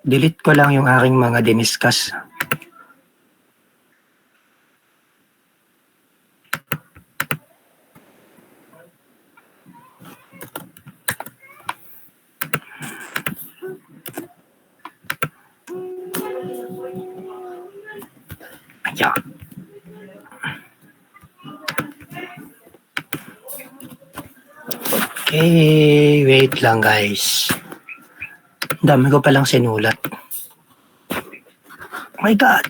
Delete ko lang yung aking mga diniscuss. Ayan. Okay, wait lang guys. Dami ko palang sinulat. Oh my God.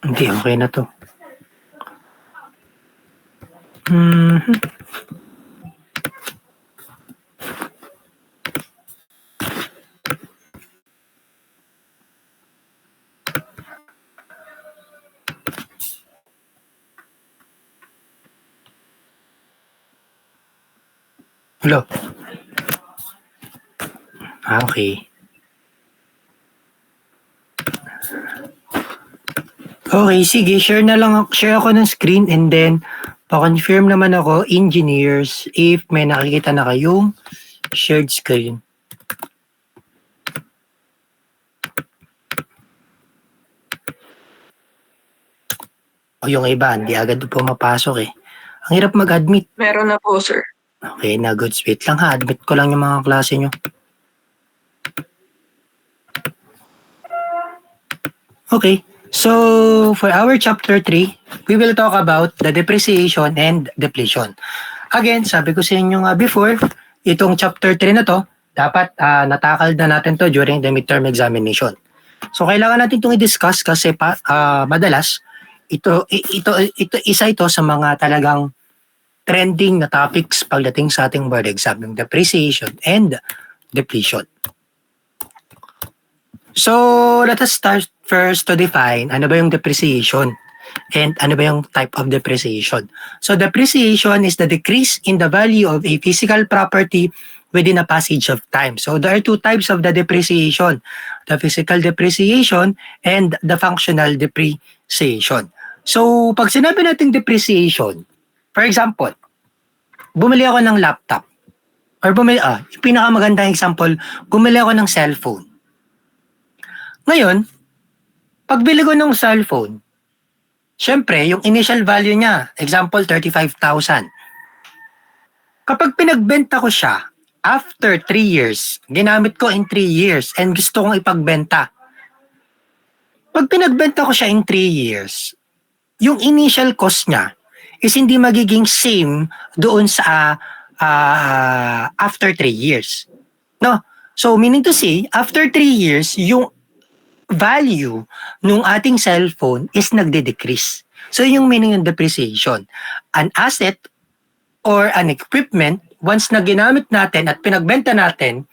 Hindi, okay na to. Hello. Okay. Okay, sige, share ako ng screen and then pa-confirm naman ako, engineers, if may nakikita na kayong shared screen. O yung iba, hindi agad pumapasok eh. Ang hirap mag-admit. Meron na po, sir. Okay, na good wait lang ha. Admit ko lang yung mga klase nyo. Okay, so for our chapter 3, we will talk about the depreciation and depletion. Again, sabi ko sa inyo nga before, itong chapter 3 na to, dapat natakal na natin to during the midterm examination. So kailangan natin itong i-discuss kasi madalas ito isa ito sa mga talagang trending na topics pagdating sa ating board exam, yung depreciation and depletion. So let us start first to define ano ba yung depreciation and ano ba yung type of depreciation. So depreciation is the decrease in the value of a physical property within a passage of time. So there are two types of the depreciation, the physical depreciation and the functional depreciation. So pag sinabi natin depreciation, for example, bumili ako ng laptop or yung pinakamagandang example, bumili ako ng cellphone. Ngayon, pagbili ko ng cellphone, syempre, yung initial value niya, example, 35,000. Kapag pinagbenta ko siya, after 3 years, ginamit ko in 3 years, and gusto kong ipagbenta. Pag pinagbenta ko siya in 3 years, yung initial cost niya is hindi magiging same doon sa after 3 years. No? So, meaning to say, after 3 years, yung value nung ating cellphone is nagde-decrease. So, yung meaning ng depreciation. An asset or an equipment, once na ginamit natin at pinagbenta natin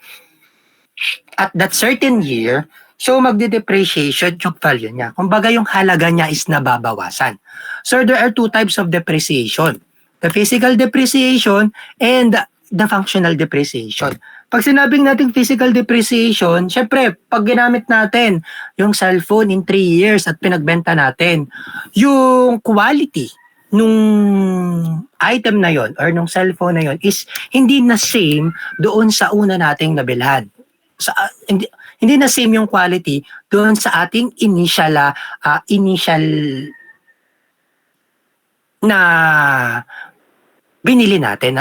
at that certain year, so magde-depreciation yung value niya. Kumbaga yung halaga niya is nababawasan. So, there are two types of depreciation. The physical depreciation and the functional depreciation. Pag sinabing natin physical depreciation, syempre, pag ginamit natin yung cellphone in 3 years at pinagbenta natin, yung quality nung item na yon or nung cellphone na yon is hindi na same doon sa una nating nabilhan. Hindi na same yung quality doon sa ating initial na binili natin.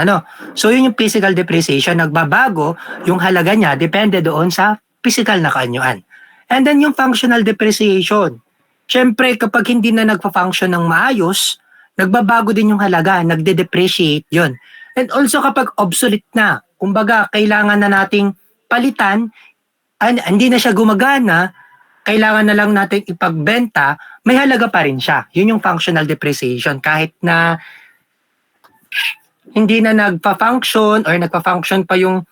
So yun yung physical depreciation, nagbabago yung halaga niya depende doon sa physical na kaanyuan. And then yung functional depreciation. Syempre kapag hindi na nagpa-function ng maayos, nagbabago din yung halaga, nagde-depreciate yun. And also kapag obsolete na, kumbaga kailangan na nating palitan, hindi na siya gumagana, kailangan na lang nating ipagbenta, may halaga pa rin siya. Yun yung functional depreciation. Kahit na hindi na nagpa-function or nagpa-function pa yung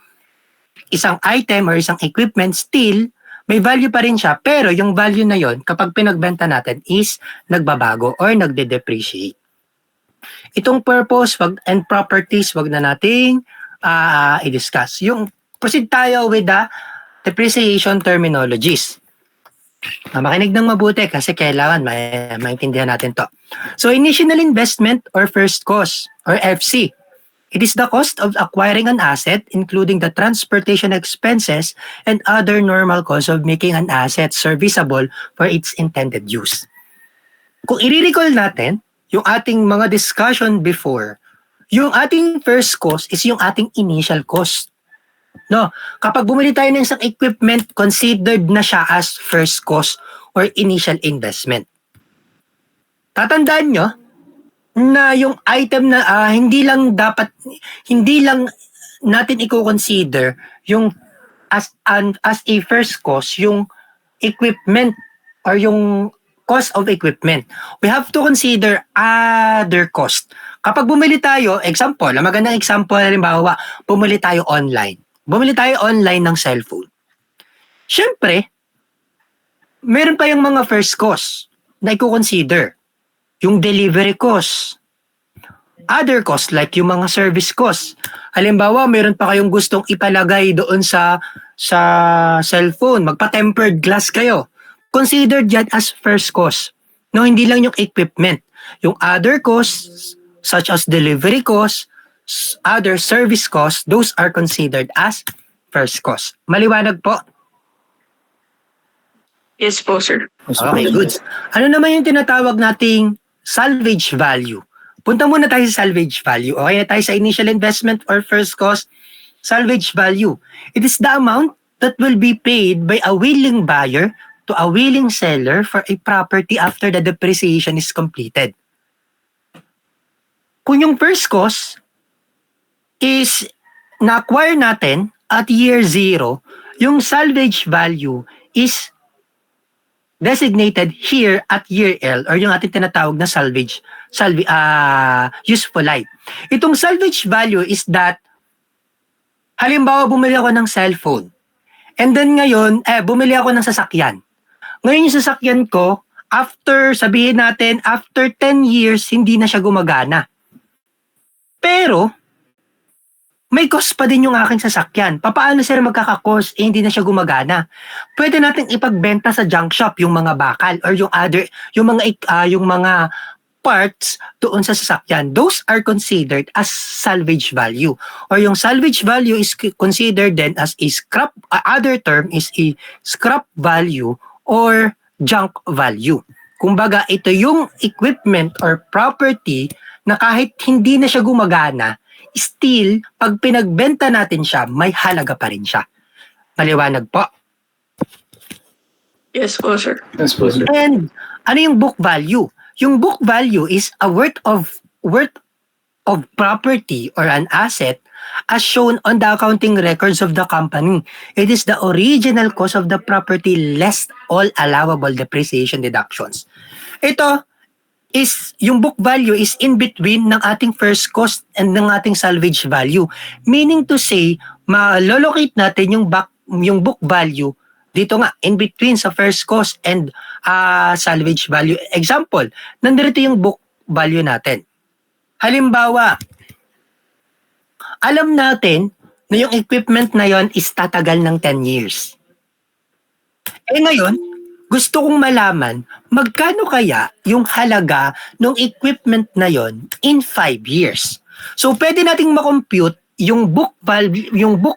isang item or isang equipment, still, may value pa rin siya. Pero yung value na yon kapag pinagbenta natin is nagbabago or nagde-depreciate. Itong purpose and properties, wag na nating i-discuss. Yung proceed tayo with the depreciation terminologies. Makinig ng mabuti kasi kailangan maintindihan natin to. So, initial investment or first cost or FC. It is the cost of acquiring an asset, including the transportation expenses and other normal costs of making an asset serviceable for its intended use. Kung i-recall natin, yung ating mga discussion before, yung ating first cost is yung ating initial cost. No, kapag bumili tayo ng isang equipment, considered na siya as first cost or initial investment. Tatandaan nyo na yung item na hindi lang natin i-consider yung as a first cost yung equipment or yung cost of equipment. We have to consider other cost. Kapag bumili tayo, example, magandang example, halimbawa, bumili tayo online ng cellphone. Siyempre, meron pa yung mga first cost na i-consider. Yung delivery cost. Other cost like yung mga service cost. Halimbawa, meron pa kayong gustong ipalagay doon sa cellphone. Magpa-tempered glass kayo. Considered yan as first cost. No, hindi lang yung equipment. Yung other costs such as delivery cost, other service costs, those are considered as first cost. Maliwanag po? Yes po, sir. Okay, good. Ano naman yung tinatawag nating salvage value? Punta muna tayo sa salvage value. Okay na tayo sa initial investment or first cost. Salvage value. It is the amount that will be paid by a willing buyer to a willing seller for a property after the depreciation is completed. Kung yung first cost is na-acquire natin at year 0, yung salvage value is designated here at year L or yung ating tinatawag na useful life. Itong salvage value is that halimbawa bumili ako ng cellphone and then ngayon bumili ako ng sasakyan. Ngayon yung sasakyan ko sabihin natin after 10 years hindi na siya gumagana. Pero may cost pa din yung aking sasakyan. Paano sir magkaka-cost hindi na siya gumagana? Pwede nating ipagbenta sa junk shop yung mga bakal or yung mga parts doon sa sasakyan. Those are considered as salvage value. Or yung salvage value is considered then as a scrap, other term is a scrap value or junk value. Kumbaga, ito yung equipment or property na kahit hindi na siya gumagana, still, pag pinagbenta natin siya, may halaga pa rin siya. Maliwanag po. Yes po, sir. Yes po, sir. And ano yung book value? Yung book value is a worth of property or an asset as shown on the accounting records of the company. It is the original cost of the property less all allowable depreciation deductions. Ito is yung book value is in between ng ating first cost and ng ating salvage value. Meaning to say, malolocate natin yung book value dito nga, in between sa first cost and salvage value. Example, nandito yung book value natin. Halimbawa, alam natin na yung equipment na yon is tatagal ng 10 years. Ngayon, gusto kong malaman magkano kaya yung halaga ng equipment na yon in 5 years. So pwede nating ma-compute yung book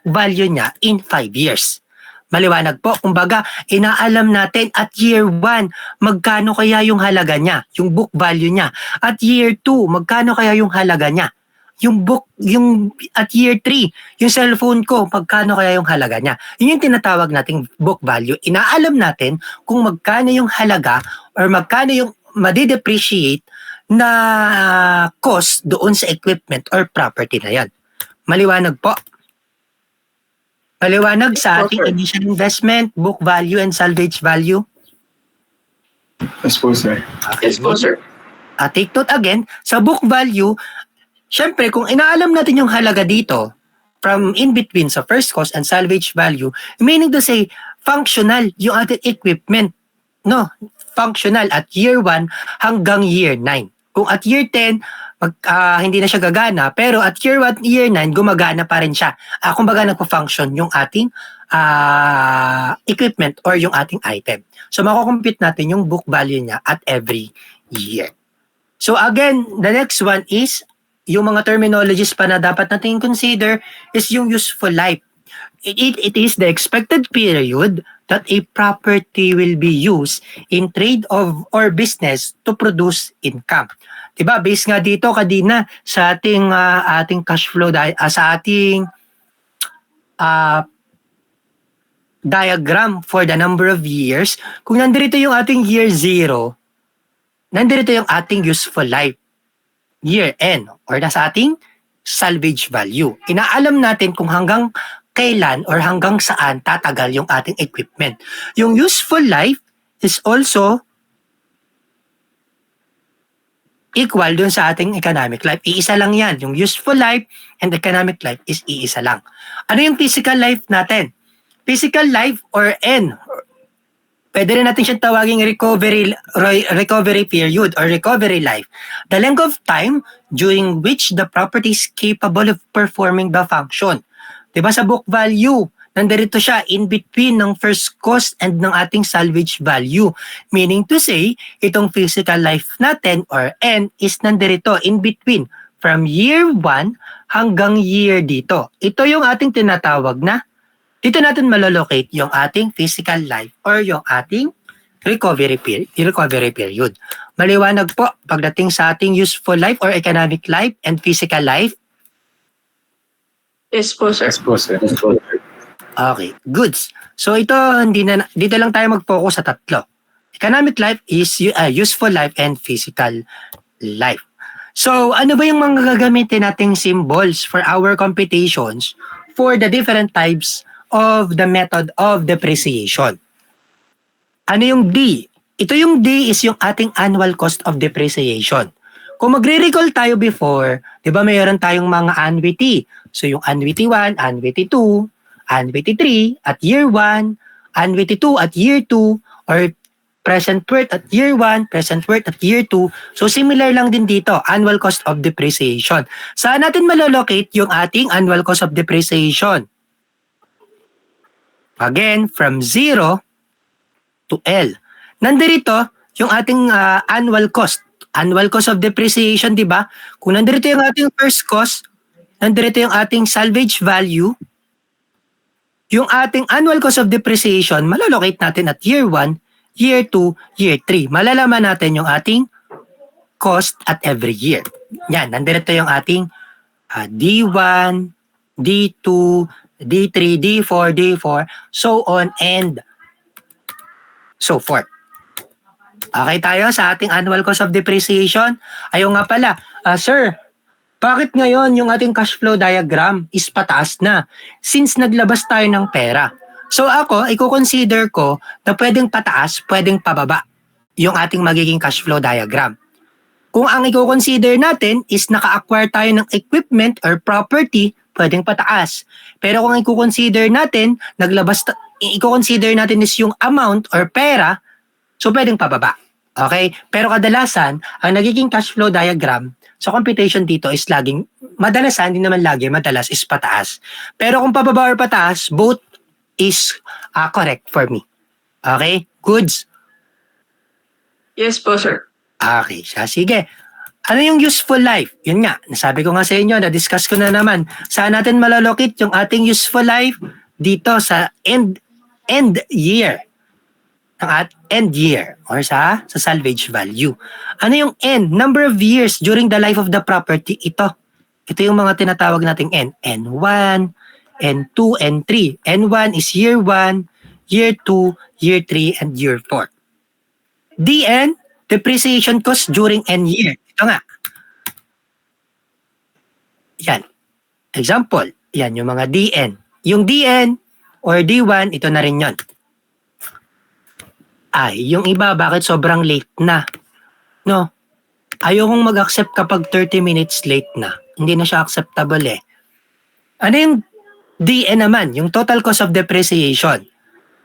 value niya in 5 years. Maliwanag po, kumbaga inaalam natin at year 1 magkano kaya yung halaga niya, yung book value niya. At year 2 magkano kaya yung halaga niya. Yung at year 3, yung cellphone ko, magkano kaya yung halaga niya. Yun yung tinatawag nating book value. Inaalam natin kung magkano yung halaga or magkano yung madi-depreciate na cost doon sa equipment or property na yan. Maliwanag po. Maliwanag sa ating initial investment, book value, and salvage value. Yes po, sir. Yes po, sir. Take note again, sa book value, syempre, kung inaalam natin yung halaga dito, from in between sa first cost and salvage value, meaning to say, functional yung ating equipment. No? Functional at year 1 hanggang year 9. Kung at year 10, hindi na siya gagana, pero at year 1, year 9, gumagana pa rin siya. Kumbaga nagpo-function yung ating equipment or yung ating item. So makukompute natin yung book value niya at every year. So again, the next one is yung mga terminologies pa na dapat natin consider is yung useful life. It is the expected period that a property will be used in trade or business to produce income. Diba? Based nga dito kadina sa ating cash flow sa ating diagram for the number of years, kung nandito yung ating year 0, nandito yung ating useful life, year N, or nasa ating salvage value. Inaalam natin kung hanggang kailan or hanggang saan tatagal yung ating equipment. Yung useful life is also equal dun sa ating economic life. Iisa lang yan. Yung useful life and economic life is iisa lang. Ano yung physical life natin? Physical life or N, pwede rin natin siyang tawaging recovery period or recovery life. The length of time during which the property is capable of performing the function. Diba sa book value, nandito siya in between ng first cost and ng ating salvage value. Meaning to say, itong physical life natin or N is nandito in between from year 1 hanggang year dito. Ito yung ating tinatawag na, dito natin malolocate yung ating physical life or yung ating recovery period. Maliwanag po pagdating sa ating useful life or economic life and physical life. Yes po, sir. Yes po, sir. Okay, goods. So ito, dito lang tayo mag-focus sa tatlo. Economic life is useful life and physical life. So ano ba yung mga gagamitin nating symbols for our computations for the different types of the method of depreciation? Ano yung D? Ito yung D is yung ating annual cost of depreciation. Kung magre-recall tayo before, di ba mayroon tayong mga annuity. So yung annuity 1, annuity 2, annuity 3 at year 1, annuity 2 at year 2, or present worth at year 1, present worth at year 2. So similar lang din dito, annual cost of depreciation. Saan natin malolocate yung ating annual cost of depreciation? Again, from 0 to L. Nandito yung ating annual cost. Annual cost of depreciation, di ba? Kung nandito yung ating first cost, nandito yung ating salvage value, yung ating annual cost of depreciation, malolocate natin at year 1, year 2, year 3. Malalaman natin yung ating cost at every year. Yan, nandito yung ating D1, D2, D3, D4, D4, so on and so forth. Okay tayo sa ating annual cost of depreciation. Ayaw nga pala, sir, bakit ngayon yung ating cash flow diagram is pataas na since naglabas tayo ng pera? So ako, i-consider ko na pwedeng pataas, pwedeng pababa yung ating magiging cash flow diagram. Kung ang i-consider natin is naka-acquire tayo ng equipment or property, pwedeng pataas. Pero kung i-consider natin, i-consider natin is yung amount or pera, so pwedeng pababa. Okay? Pero kadalasan, ang nagiging cash flow diagram sa computation dito is laging, madalasan, hindi naman lagi, madalas is pataas. Pero kung pababa or pataas, both is correct for me. Okay? Goods? Yes po, sir. Okay siya. Sige. Ano yung useful life? Yun nga, nasabi ko nga sa inyo, na-discuss ko na naman. Saan natin malalocate yung ating useful life? Dito sa end year. At end year or sa salvage value. Ano yung N? Number of years during the life of the property. Ito yung mga tinatawag nating N. N1, N2, N3. N1 is year 1, year 2, year 3, and year 4. DN, depreciation cost during N year. Ito nga. Yan. Example. Yan yung mga DN. Yung DN or D1, ito na rin yon. Ay, yung iba, bakit sobrang late na? No? Ayokong mag-accept kapag 30 minutes late na. Hindi na siya acceptable eh. Ano yung DN naman? Yung total cost of depreciation.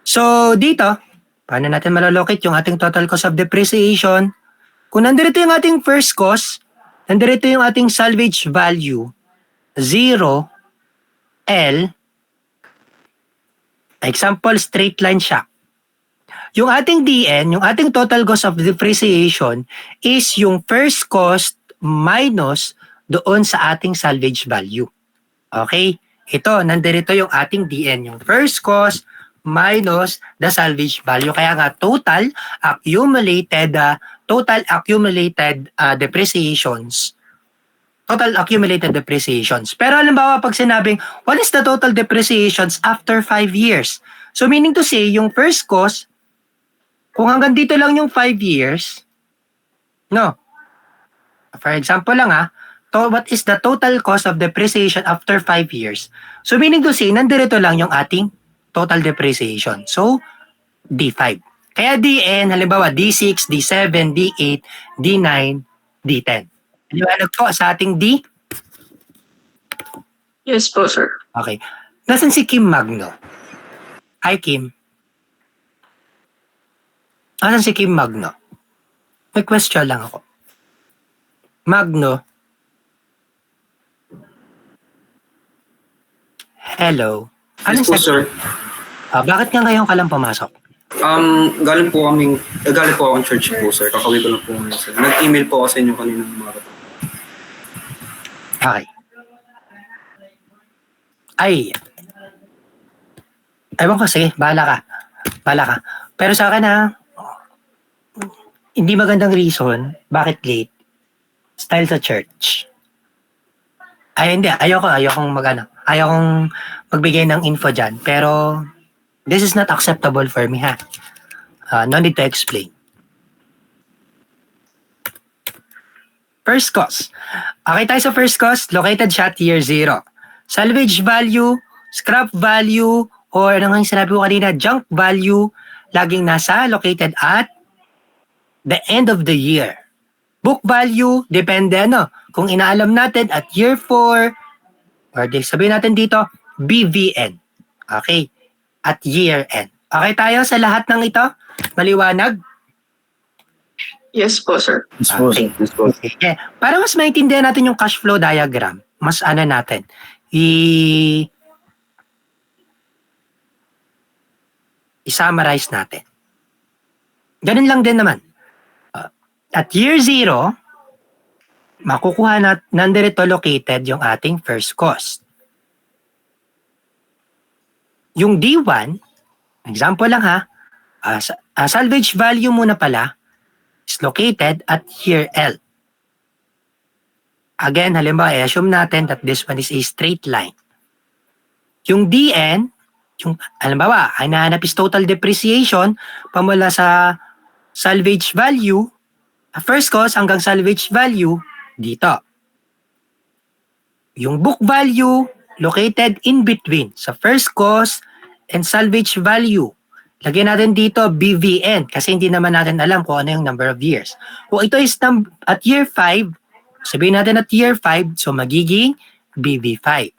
So, dito, paano natin malalocate yung ating total cost of depreciation? kung nandito yung ating first cost, nandito yung ating salvage value, 0, L, example, straight line siya. Yung ating DN, yung ating total cost of depreciation is yung first cost minus doon sa ating salvage value. Okay? Ito, nandito yung ating DN, yung first cost minus the salvage value. Kaya nga, total accumulated depreciations. Total accumulated depreciations. Pero halimbawa, pag sinabing, what is the total depreciations after 5 years? So meaning to say, yung first cost, kung hanggang dito lang yung 5 years, no. For example lang what is the total cost of depreciation after 5 years? So meaning to say, nandito lang yung ating total depreciation. So, D5. Kaya DN, halimbawa D6, D7, D8, D9, D10. Liwanag po sa ating D? Yes po, sir. Okay. Nasaan si Kim Magno? Hi, Kim. Nasaan si Kim Magno? May question lang ako. Magno. Hello. Yes po, sir. Bakit nga ngayon ka lang pumasok? Galing po akong church po, sir. Kakawin ko lang po ngayon, sir. Nag-email po ako sa inyo kanina ng mga. Okay. Ay. Ewan ko, sige. Bahala ka. Pero sa akin hindi magandang reason bakit late. Style sa church. Ay, hindi. Ayokong magbigay ng info dyan. Pero, this is not acceptable for me, ha? No need to explain. First cost. Okay tayo sa first cost. Located siya at year 0. Salvage value, scrap value, or ano nga yung sinabi ko kanina, junk value, laging nasa located at the end of the year. Book value, depende kung inaalam natin at year 4, or sabihin natin dito, BVN. Okay? At year end. Okay tayo sa lahat ng ito? Maliwanag? Yes po, sir. Yes po, sir. Yes po. Okay. Para mas maintindihan natin yung cash flow diagram, mas natin, i-summarize natin. Ganun lang din naman. At year 0, makukuha nandito located yung ating first cost. Yung D1, example lang salvage value muna pala is located at year L. Again, halimbawa, i-assume natin that this one is a straight line. Yung DN, yung halimbawa, ay nahanap is total depreciation pamula sa salvage value, first cost hanggang salvage value dito. Yung book value located in between sa first cost and salvage value. Lagyan natin dito BVN kasi hindi naman natin alam kung ano yung number of years. Kung ito is at year 5, sabihin natin at year 5, so magiging BV5.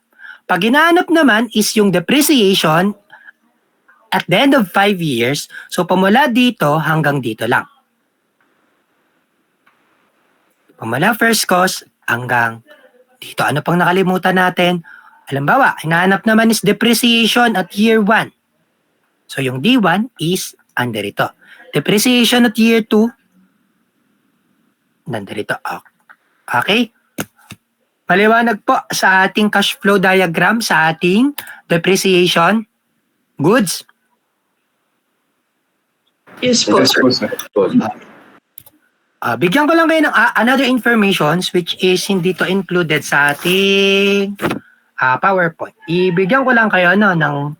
Pag hinahanap naman is yung depreciation at the end of 5 years, so pamula dito hanggang dito lang. Pamula first cost hanggang dito. Ano pang nakalimutan natin? Halimbawa, hinahanap naman is depreciation at year 1. So yung D1 is nandito. Depreciation at year 2, nandito. Okay? Paliwanag po sa ating cash flow diagram sa ating depreciation goods. Yes po, Yes sir. po, sir. Bigyan ko lang kayo ng another informations which is hindi to included sa ating PowerPoint. Ibigyan ko lang kayo ng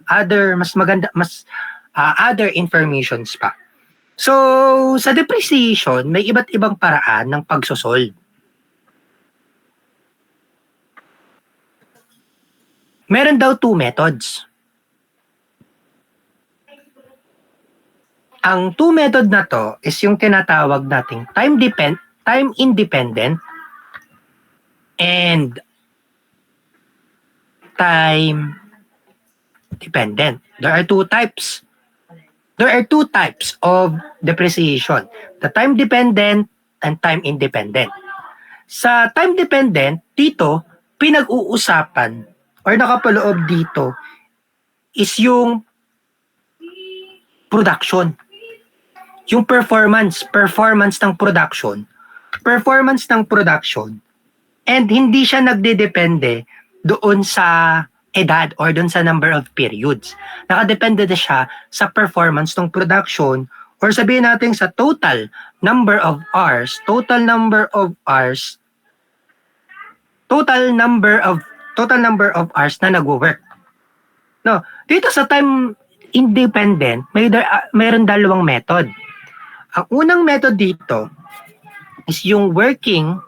other other informations pa. So, sa depreciation, may iba't ibang paraan ng pagsosolve. Meron daw 2 methods. Ang 2 method na to is yung tinatawag nating time independent and time dependent. There are two types of depreciation. The time dependent and time independent. Sa time dependent, dito, pinag-uusapan or nakapaloob dito is yung production. Yung performance ng production, and hindi siya nagdedepende doon sa edad or doon sa number of periods. Nakadepende na siya sa performance ng production or sabihin natin sa total number of hours na nagwo-work. No, dito sa time independent, mayroon dalawang method. Ang unang method dito is yung working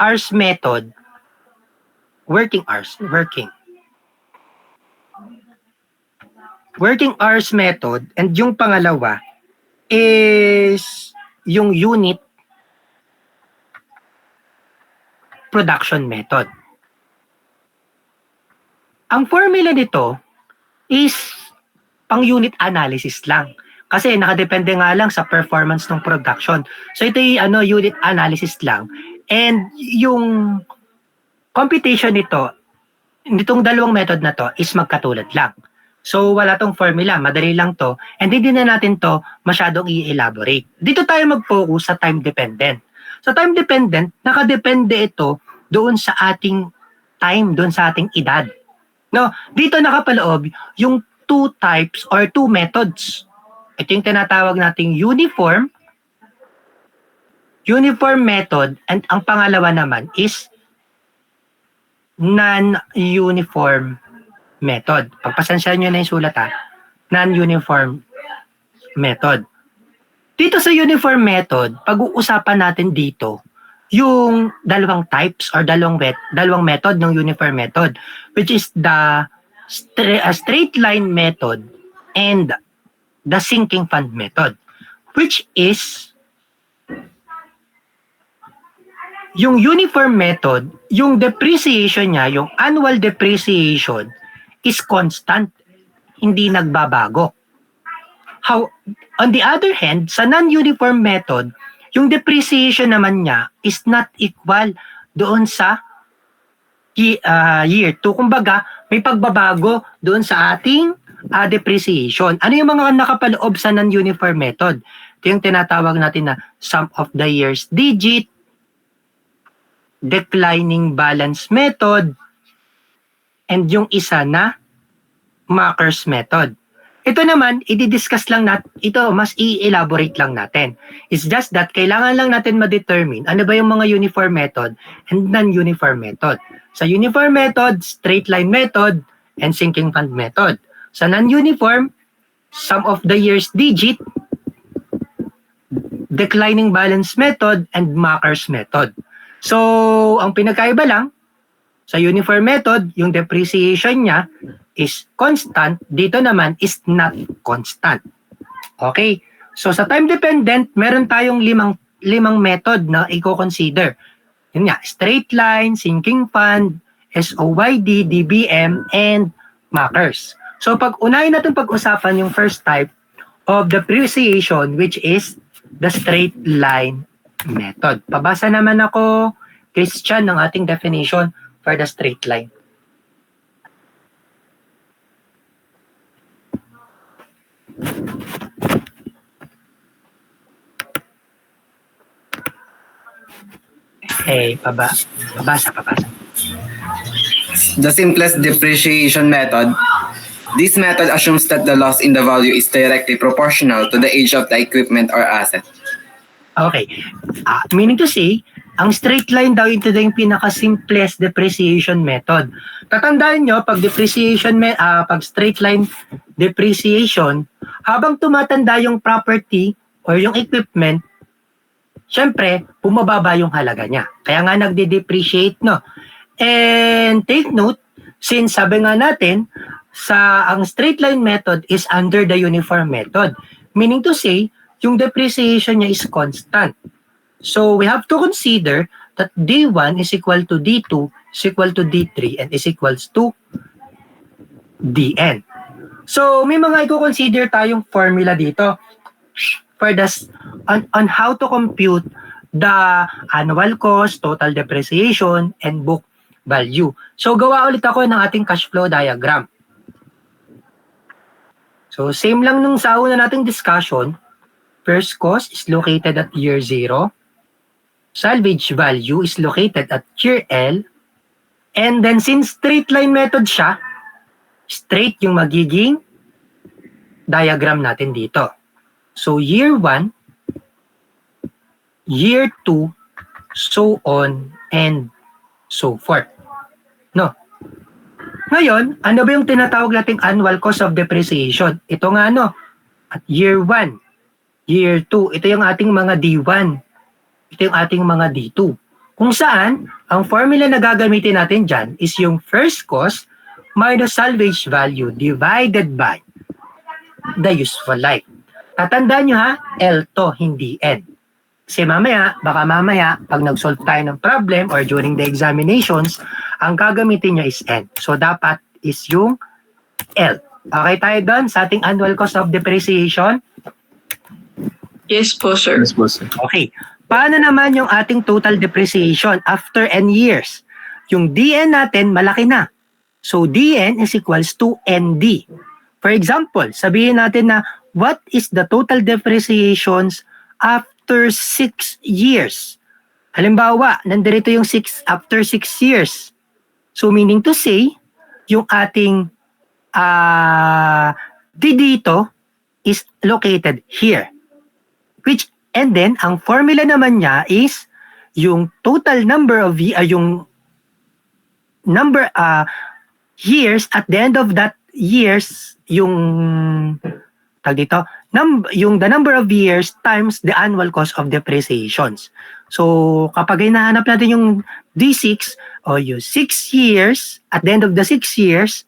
hours method. Working hours method, and yung pangalawa is yung unit production method. Ang formula nito is pang unit analysis lang kasi nakadepende nga lang sa performance ng production. So ito yung unit analysis lang, and yung computation nitong dalawang method na to is magkatulad lang. So wala tong formula, madali lang to, and hindi na natin to masyadong i-elaborate. Dito tayo mag-focus sa time dependent. Sa time dependent, nakadepende ito doon sa ating time, doon sa ating edad. No, dito nakapaloob yung two types or two methods. Ito yung tinatawag nating uniform method, and ang pangalawa naman is non-uniform method. Pagpasensyahan nyo na yung sulat non-uniform method. Dito sa uniform method, pag-uusapan natin dito yung dalawang types or dalawang method ng uniform method, which is the straight line method and the sinking fund method, which is yung uniform method, yung depreciation niya, yung annual depreciation is constant, hindi nagbabago. On the other hand, sa non-uniform method, yung depreciation naman niya is not equal doon sa year 2. Kumbaga, may pagbabago doon sa ating depreciation. Ano yung mga nakapaloob sa non-uniform method? Ito yung tinatawag natin na sum of the years digit, declining balance method, and yung isa na Macker's method. Ito naman, i-discuss lang natin, ito mas i-elaborate lang natin. It's just that kailangan lang natin ma-determine ano ba yung mga uniform method and non-uniform method. Sa uniform method, straight line method, and sinking fund method. Sa non-uniform, sum of the years digit, declining balance method, and Macker's method. So, ang pinagkaiba lang, sa uniform method, yung depreciation niya is constant, dito naman is not constant. Okay? So, sa time dependent, meron tayong limang method na i-consider. Yun nga, straight line, sinking fund, SOYD, DBM, and Macker's. So, unahin natin pag-usapan yung first type of depreciation, which is the straight line method. Pabasa naman ako, Christian, ng ating definition for the straight line. Okay, pabasa. The simplest depreciation method. This method assumes that the loss in the value is directly proportional to the age of the equipment or asset. Okay. Meaning to say, ang straight line daw ito yung pinaka-simplest depreciation method. Tatandaan nyo, pag straight line depreciation, habang tumatanda yung property or yung equipment, syempre, bumababa yung halaga niya. Kaya nga nagde-depreciate, no? And take note, since sabi nga natin, ang straight line method is under the uniform method. Meaning to say, yung depreciation niya is constant. So, we have to consider that D1 is equal to D2 is equal to D3 and is equals to Dn. So, may mga i-consider tayong formula dito. for on how to compute the annual cost, total depreciation, and book value. So gawa ulit ako ng ating cash flow diagram. So same lang nung sa una nating discussion. First cost is located at year 0. Salvage value is located at year L. And then since straight line method siya, straight yung magiging diagram natin dito. So year 1, year 2, so on and so forth. No. Ngayon, ano ba yung tinatawag nating annual cost of depreciation? Ito nga no. At year 1, year 2, ito yung ating mga D1. Ito yung ating mga D2. Kung saan, ang formula na gagamitin natin dyan is yung first cost minus salvage value divided by the useful life. Tatandaan nyo ha, L to, hindi N. Kasi baka mamaya, pag nag-solve tayo ng problem or during the examinations, ang gagamitin nyo is N. So, dapat is yung L. Okay tayo doon sa ating annual cost of depreciation? Yes po, sir. Yes po, sir. Okay. Paano naman yung ating total depreciation after N years? Yung DN natin, malaki na. So, DN is equals to ND. For example, sabihin natin na what is the total depreciations after 6 years? Halimbawa, nandito yung after 6 years. So, meaning to say, yung ating dito is located here. And then, ang formula naman niya is yung total number of yung number years at the end of that years yung yung the number of years times the annual cost of depreciations. So kapag hinahanap natin yung D6 o yung 6 years at the end of the 6 years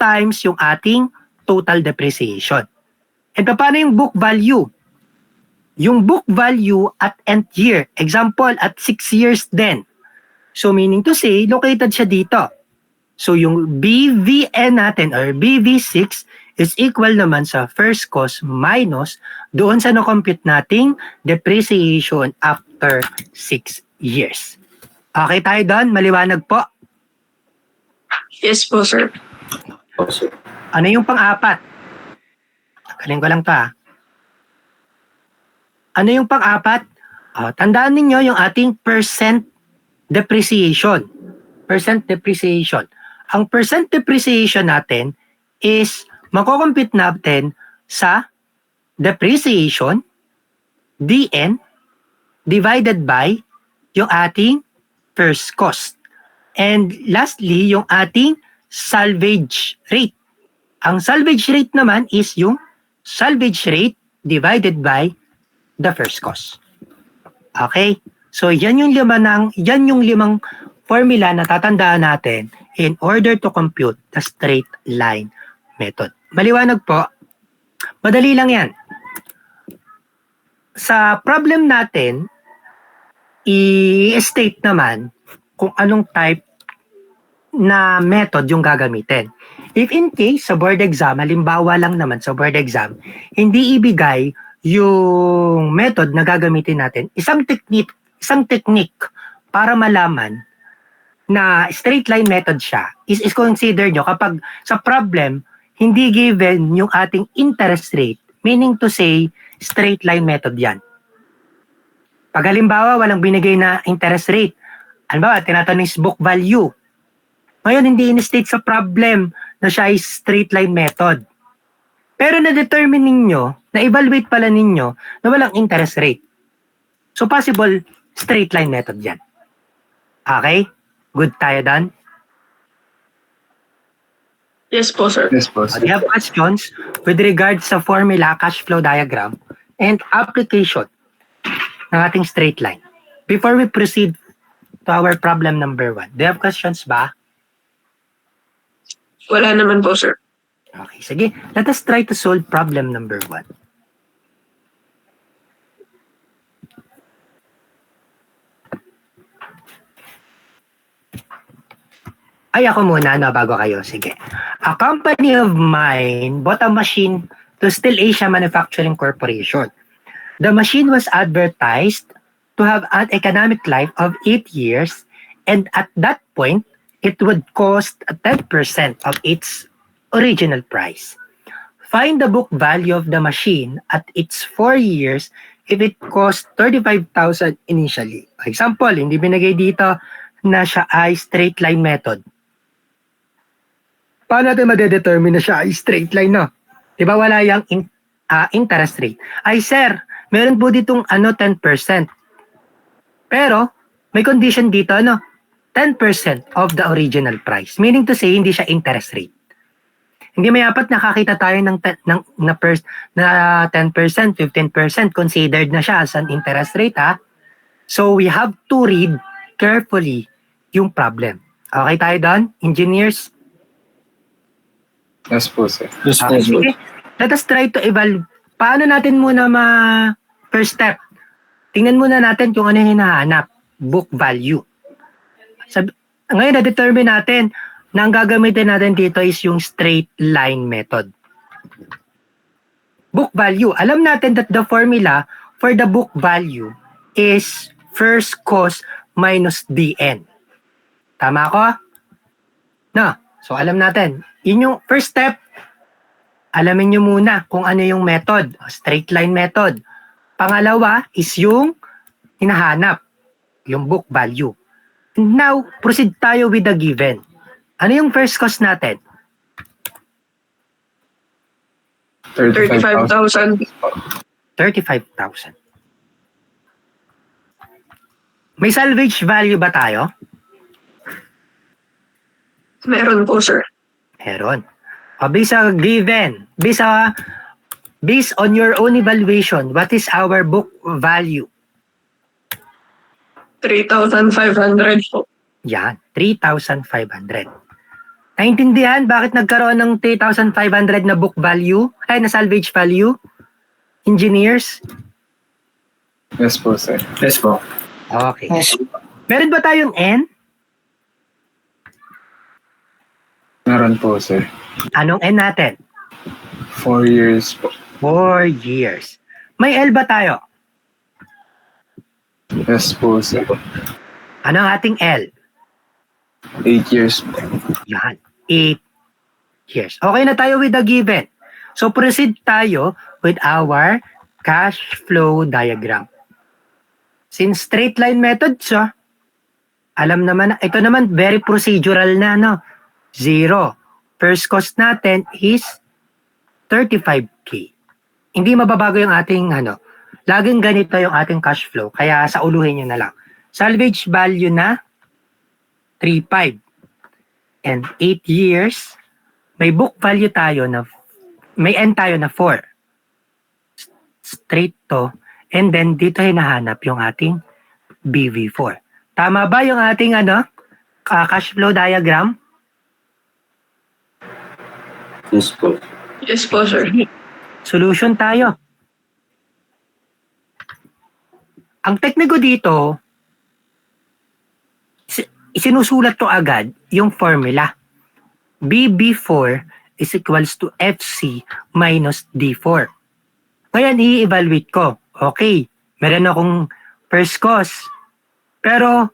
times yung ating total depreciation. And paano yung book value? Yung book value at nth year. Example, at 6 years din. So meaning to say, located siya dito. So yung BVN natin or BV6 is equal naman sa first cost minus doon sa na-compute nating depreciation after 6 years. Okay tayo doon? Maliwanag po? Yes po, sir. Ano yung pang-apat? Galing ko lang pa. Ano yung pang-apat? Tandaan ninyo yung ating percent depreciation. Percent depreciation. Ang percent depreciation natin is mako-compute natin sa depreciation DN divided by yung ating first cost. And lastly, yung ating salvage rate. Ang salvage rate naman is yung salvage rate divided by the first cost. Okay? So yan yung limang formula na tatandaan natin in order to compute the straight line method. Maliwanag po? Madali lang yan. Sa problem natin, i-state naman kung anong type na method yung gagamitin. If in case sa board exam, halimbawa lang naman sa board exam, hindi ibigay yung method na gagamitin natin, isang technique para malaman na straight line method siya is consider nyo kapag sa problem, hindi given yung ating interest rate, meaning to say, straight line method yan. Pag halimbawa, walang binigay na interest rate, halimbawa, tinatanong is book value. Ngayon, hindi in-state sa problem na siya is straight line method. Pero na-determine ninyo, na-evaluate pala ninyo na walang interest rate. So possible, straight line method yan. Okay? Good tayo done? Yes po, sir. Yes po, Do sir. you have questions with regards sa formula, cash flow diagram, and application ng ating straight line? Before we proceed to our problem number 1, do you have questions ba? Wala naman po, sir. Okay, sige. Let us try to solve problem number 1. Ay, ako muna, no, bago kayo. Sige. A company of mine bought a machine to Still Asia Manufacturing Corporation. The machine was advertised to have an economic life of 8 years, and at that point, it would cost 10% of its original price. Find the book value of the machine at its 4 years if it cost 35,000 initially. Example, hindi binigay dito na siya ay straight line method. Paano natin madedetermine na siya ay straight line, no? Di ba wala yung interest rate? Ay, sir, meron po ditong 10%. Pero, may condition dito, 10% of the original price. Meaning to say, hindi siya interest rate. Hindi mayapat nakakita tayo ng 10%, 15% considered na siya as an interest rate, ha? So, we have to read carefully yung problem. Okay tayo doon, engineers? Yes po, sir. Yes po, Okay, sir. sige. Let us try to evaluate. Paano natin muna first step? Tingnan muna natin kung ano yung hinahanap. Book value. Ngayon, na-determine natin na ang gagamitin natin dito is yung straight line method. Book value. Alam natin that the formula for the book value is first cost minus DN. Tama ko? No. So, alam natin. Yun yung first step. Alamin nyo muna kung ano yung method. Straight line method. Pangalawa is yung hinahanap. Yung book value. Now, proceed tayo with the given. Ano yung first cost natin? 35,000. 35,000. 35,000. May salvage value ba tayo? Meron po, sir. Meron. O, based sa given, based on your own evaluation, what is our book value? 3,500 po. Yan, 3,500. Naintindihan bakit nagkaroon ng 3,500 na book value? Ay, na salvage value? Engineers? Yes po, sir. Yes po. Okay. Meron ba tayong N? Meron po, sir. Anong N natin? 4 years po. 4 years. May L ba tayo? Yes po, sir. Ano ang ating L? 8 years po. Yan, 8 years. Okay na tayo with the given. So proceed tayo with our cash flow diagram. Since straight line method siya, alam naman, ito naman very procedural na, 0. First cost natin is 35K. Hindi mababago yung ating, laging ganito yung ating cash flow. Kaya sa uluhin nyo na lang. Salvage value na 3.5. And 8 years, may book value tayo na, may N tayo na 4. Straight to. And then dito hinahanap yung ating BV4. Tama ba yung ating cash flow diagram? Yes po. Yes po, sir. Solution tayo. Ang tekniko dito, isinusulat to agad yung formula. BB4 is equals to FC minus D4. Ngayon, i-evaluate ko. Okay, meron akong first cost. Pero,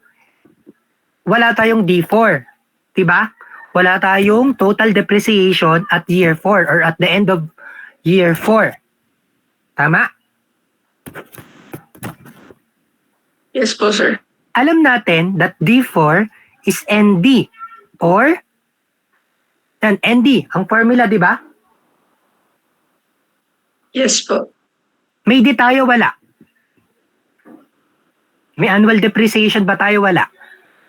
wala tayong D4. Diba? Wala tayong total depreciation at year 4 or at the end of year 4. Tama? Yes po, sir. Alam natin that D4 is ND or ND, ang formula, di ba? Yes po. May D tayo, wala. May annual depreciation ba tayo, wala?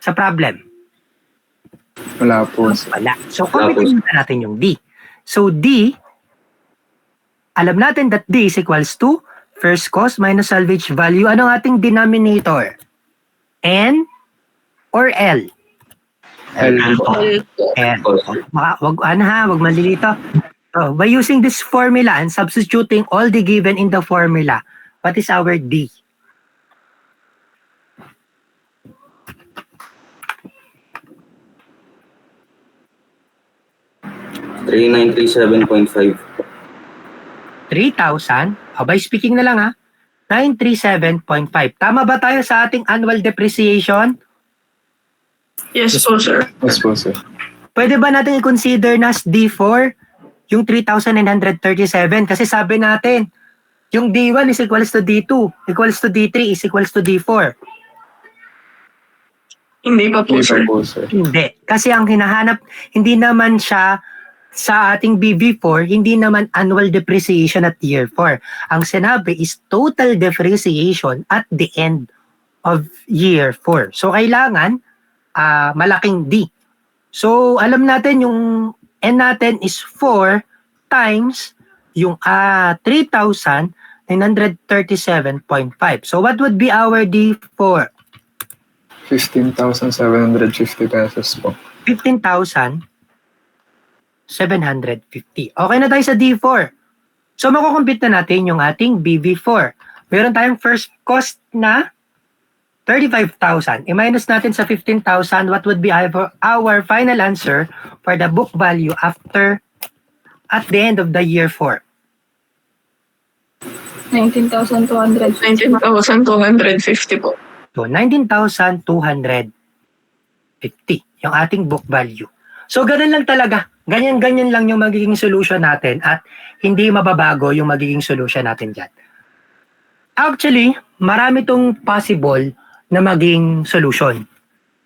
Sa problem? Wala po, sir. Wala. So, computin na natin yung D. So, D, alam natin that D is equals to first cost minus salvage value. Ano ang ating denominator? N or L? L po. N. Wag malilito. So, by using this formula and substituting all the given in the formula, what is our D? $3,937.5. 3,000. By speaking na lang, 937.5. Tama ba tayo sa ating annual depreciation? Yes po, sir. Yes po, sir. Pwede ba natin i-consider na as D4 yung 3,937? Kasi sabi natin, yung D1 is equals to D2, equals to D3 is equals to D4. Hindi pa po, Hindi sir. pa po, sir. Hindi. Kasi ang hinahanap, hindi naman siya sa ating BV4, hindi naman annual depreciation at year 4. Ang sinabi is total depreciation at the end of year 4. So, kailangan malaking D. So, alam natin yung N natin is 4 times yung 3,937.5. So, what would be our D4? 15,750 pesos po. 15,750. Okay na tayo sa D4. So, makukumpute na natin yung ating BV4. Meron tayong first cost na 35,000. I-minus natin sa 15,000, what would be our final answer for the book value after at the end of the year 4? 19,200. 19,250 po. So, 19,250 yung ating book value. So, ganun lang talaga. Ganyan-ganyan lang yung magiging solution natin at hindi mababago yung magiging solution natin dyan. Actually, marami tong possible na maging solution.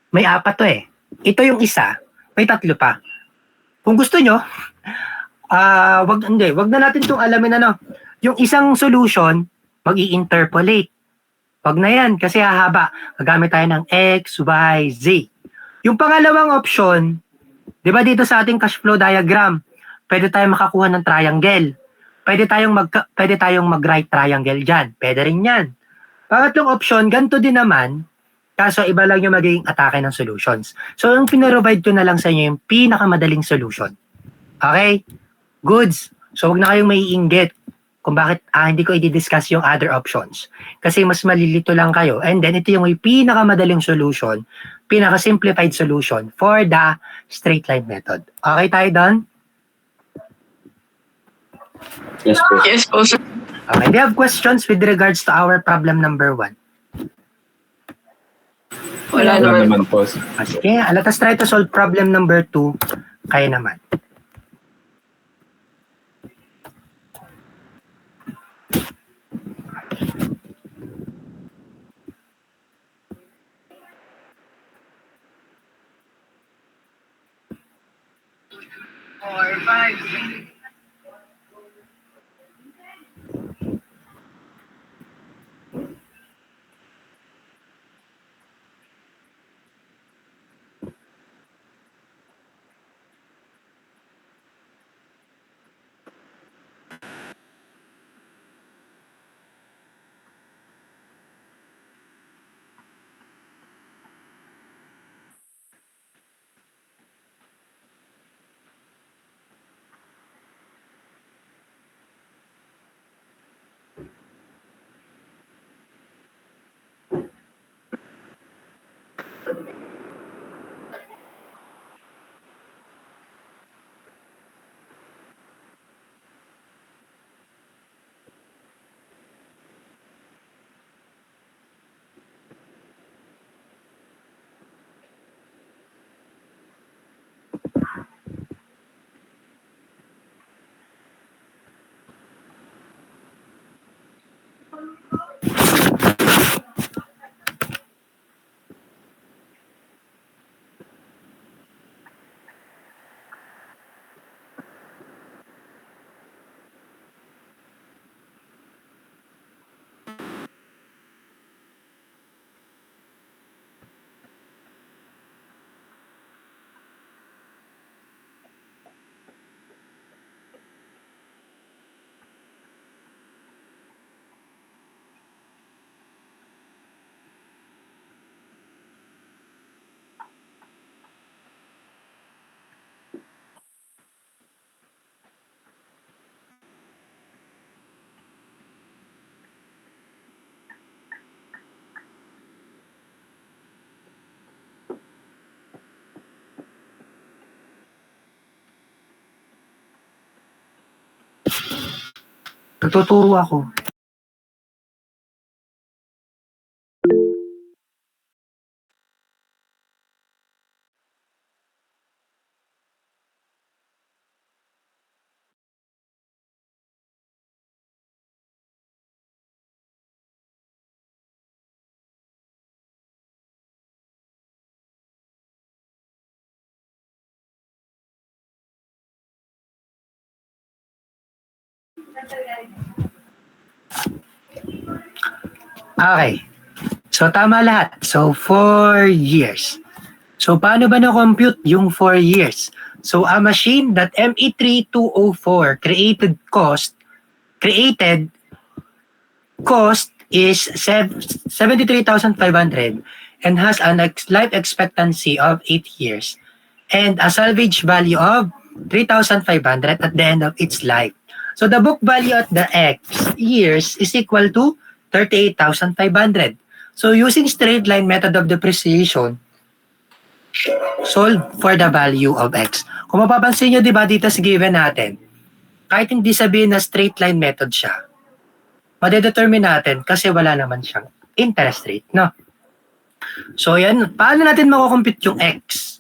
May 4 to eh. Ito yung isa, may 3 pa. Kung gusto nyo, wag na natin itong alamin ano. Yung isang solution, mag-i-interpolate. Wag na yan kasi hahaba. Gagamit tayo ng X, Y, Z. Yung pangalawang option, di ba dito sa ating cash flow diagram, pwede tayong makakuha ng triangle. Pwede tayong mag-right triangle dyan. Pwede rin yan. Pangatlong option, ganito din naman, kaso iba lang yung magiging atake ng solutions. So, yung pinrovide ko na lang sa inyo yung pinakamadaling solution. Okay? Goods. So, wag na kayong maiinggit kung bakit hindi ko i-discuss yung other options. Kasi mas malilito lang kayo. And then, ito yung pinakamadaling solution, pinaka-simplified solution for the straight line method. Okay tayo doon? Yes po. Yes po, sir. Okay, do you have questions with regards to our problem number 1? Wala Wala naman. naman po, sir. Sige, let us try to solve problem number 2. Kaya naman. Nagtuturo ako. Okay. So, tama lahat. So, 4 years. So, paano ba na-compute yung 4 years? So, a machine that ME3204 created cost is 73,500 and has a life expectancy of 8 years and a salvage value of 3,500 at the end of its life. So, the book value at the X years is equal to 38,500. So, using straight line method of depreciation, solve for the value of X. Kung mapapansin nyo, di ba, dito sa given natin, kahit hindi sabihin na straight line method siya, madedetermine natin kasi wala naman siyang interest rate, no? So, yan. Paano natin makukompute yung X?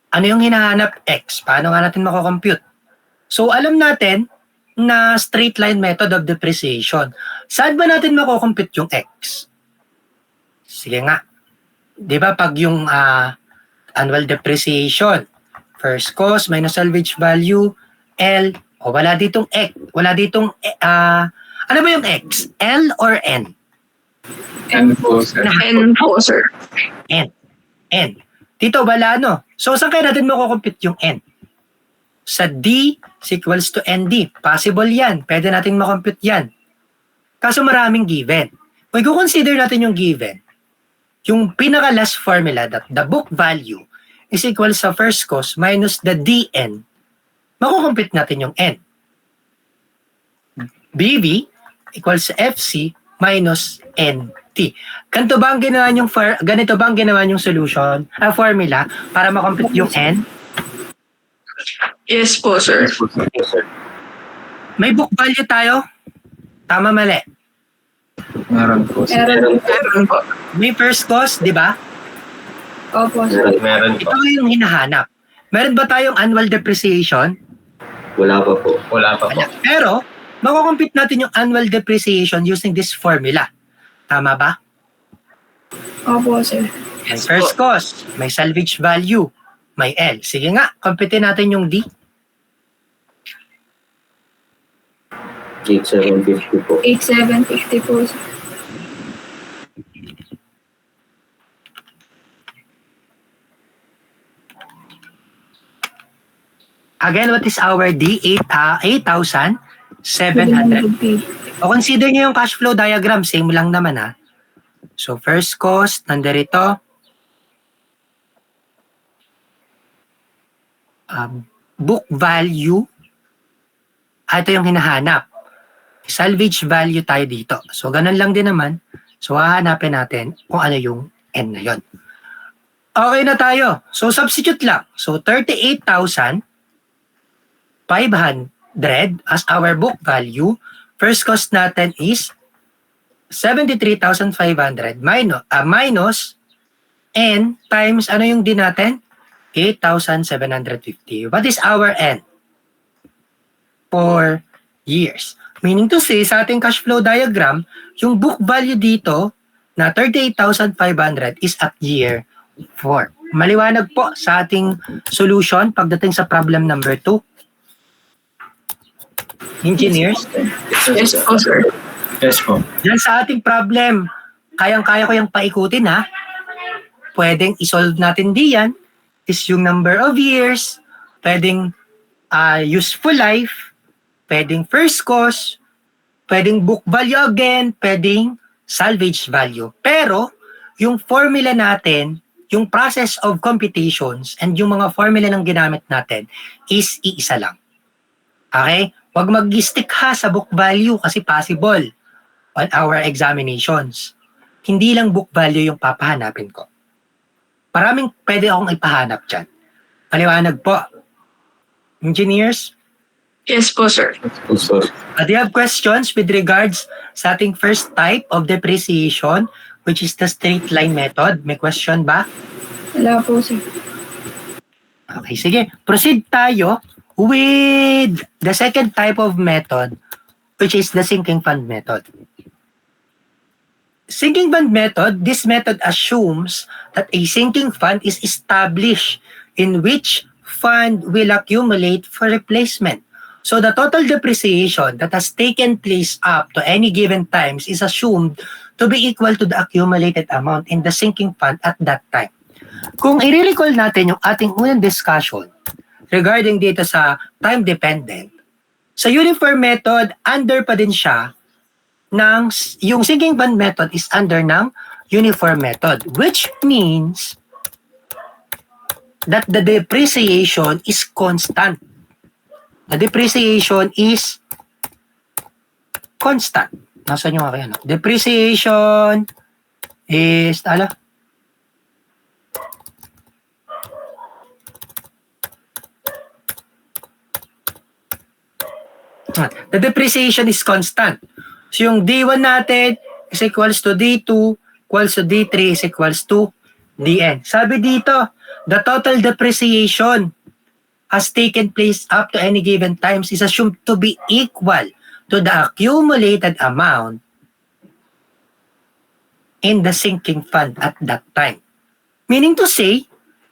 Ano yung hinahanap X? Paano nga natin makukompute? So, alam natin na straight line method of depreciation. Saan ba natin makukompute yung X? Sige nga. Di ba pag yung annual depreciation, first cost minus salvage value, L, o wala ditong X, wala ditong, ano ba yung X? L or N? N po, sir. N po, sir. N. N. Dito wala, no? So, saan kaya natin makukompute yung N? Sa D is equals to ND. Possible yan. Pwede natin makompute yan. Kaso maraming given. Kung i-consider natin yung given, yung pinaka-last formula that the book value is equal sa first cost minus the DN, makukompute natin yung N. BV equals FC minus NT. Ganito ba ang ginawa yung solution, formula para makompute yung N? Yes po, sir. Yes po, sir. May book value tayo? Tama, mali. Meron po, sir. Meron po. May first cost, di ba? Opo, sir. Meron Ito yung hinahanap. Meron ba tayong annual depreciation? Wala pa po. Wala pa po. Wala. Pero, makukompute natin yung annual depreciation using this formula. Tama ba? Opo, sir. And first cost, may salvage value, may L. Sige nga, compute natin yung D. 8,750 po. 8,750 po, sir. Again, what is our D? 8,700. 750. O consider nyo yung cash flow diagram, same lang naman ha. So first cost, nandirito. Book value. Ito yung hinahanap. Salvage value tayo dito. So ganun lang din naman. So hahanapin natin kung ano yung N na yun. Okay na tayo. So substitute lang. So 38,500 as our book value. First cost natin is 73,500 minus N times ano yung D natin? 8,750. What is our N? 4 years. Meaning to say, sa ating cash flow diagram, yung book value dito na 38,500 is at year 4. Maliwanag po sa ating solution pagdating sa problem number 2. Engineers? Yes po, sir. Yes po. Yan sa ating problem, kayang-kaya ko yung paikutin ha. Pwedeng isolve natin diyan is yung number of years, pwedeng useful life, pwedeng first cost, pwedeng book value again, pwedeng salvage value. Pero, yung formula natin, yung process of computations, and yung mga formula ng ginamit natin is iisa lang. Okay? Huwag mag-stick ha sa book value kasi possible on our examinations. Hindi lang book value yung papahanapin ko. Maraming pwede akong ipahanap dyan. Paliwanag po. Engineers? Yes po, sir. Yes po, sir. Do you have questions with regards sa ating first type of depreciation, which is the straight line method? May question ba? Wala po, sir. Okay, sige. Proceed tayo with the second type of method, which is the sinking fund method. Sinking fund method, this method assumes that a sinking fund is established in which fund will accumulate for replacement So the total depreciation that has taken place up to any given times is assumed to be equal to the accumulated amount in the sinking fund at that time. Kung i-recall natin yung ating unang discussion regarding dito sa time dependent, sa uniform method, under pa din siya ng, yung sinking fund method is under ng uniform method, which means that the depreciation is constant. The depreciation is constant. Nasaan yung aking ano? Depreciation is, the depreciation is constant. So yung D1 natin is equals to D2 equals to D3 is equals to Dn. Sabi dito, the total depreciation has taken place up to any given times is assumed to be equal to the accumulated amount in the sinking fund at that time. Meaning to say,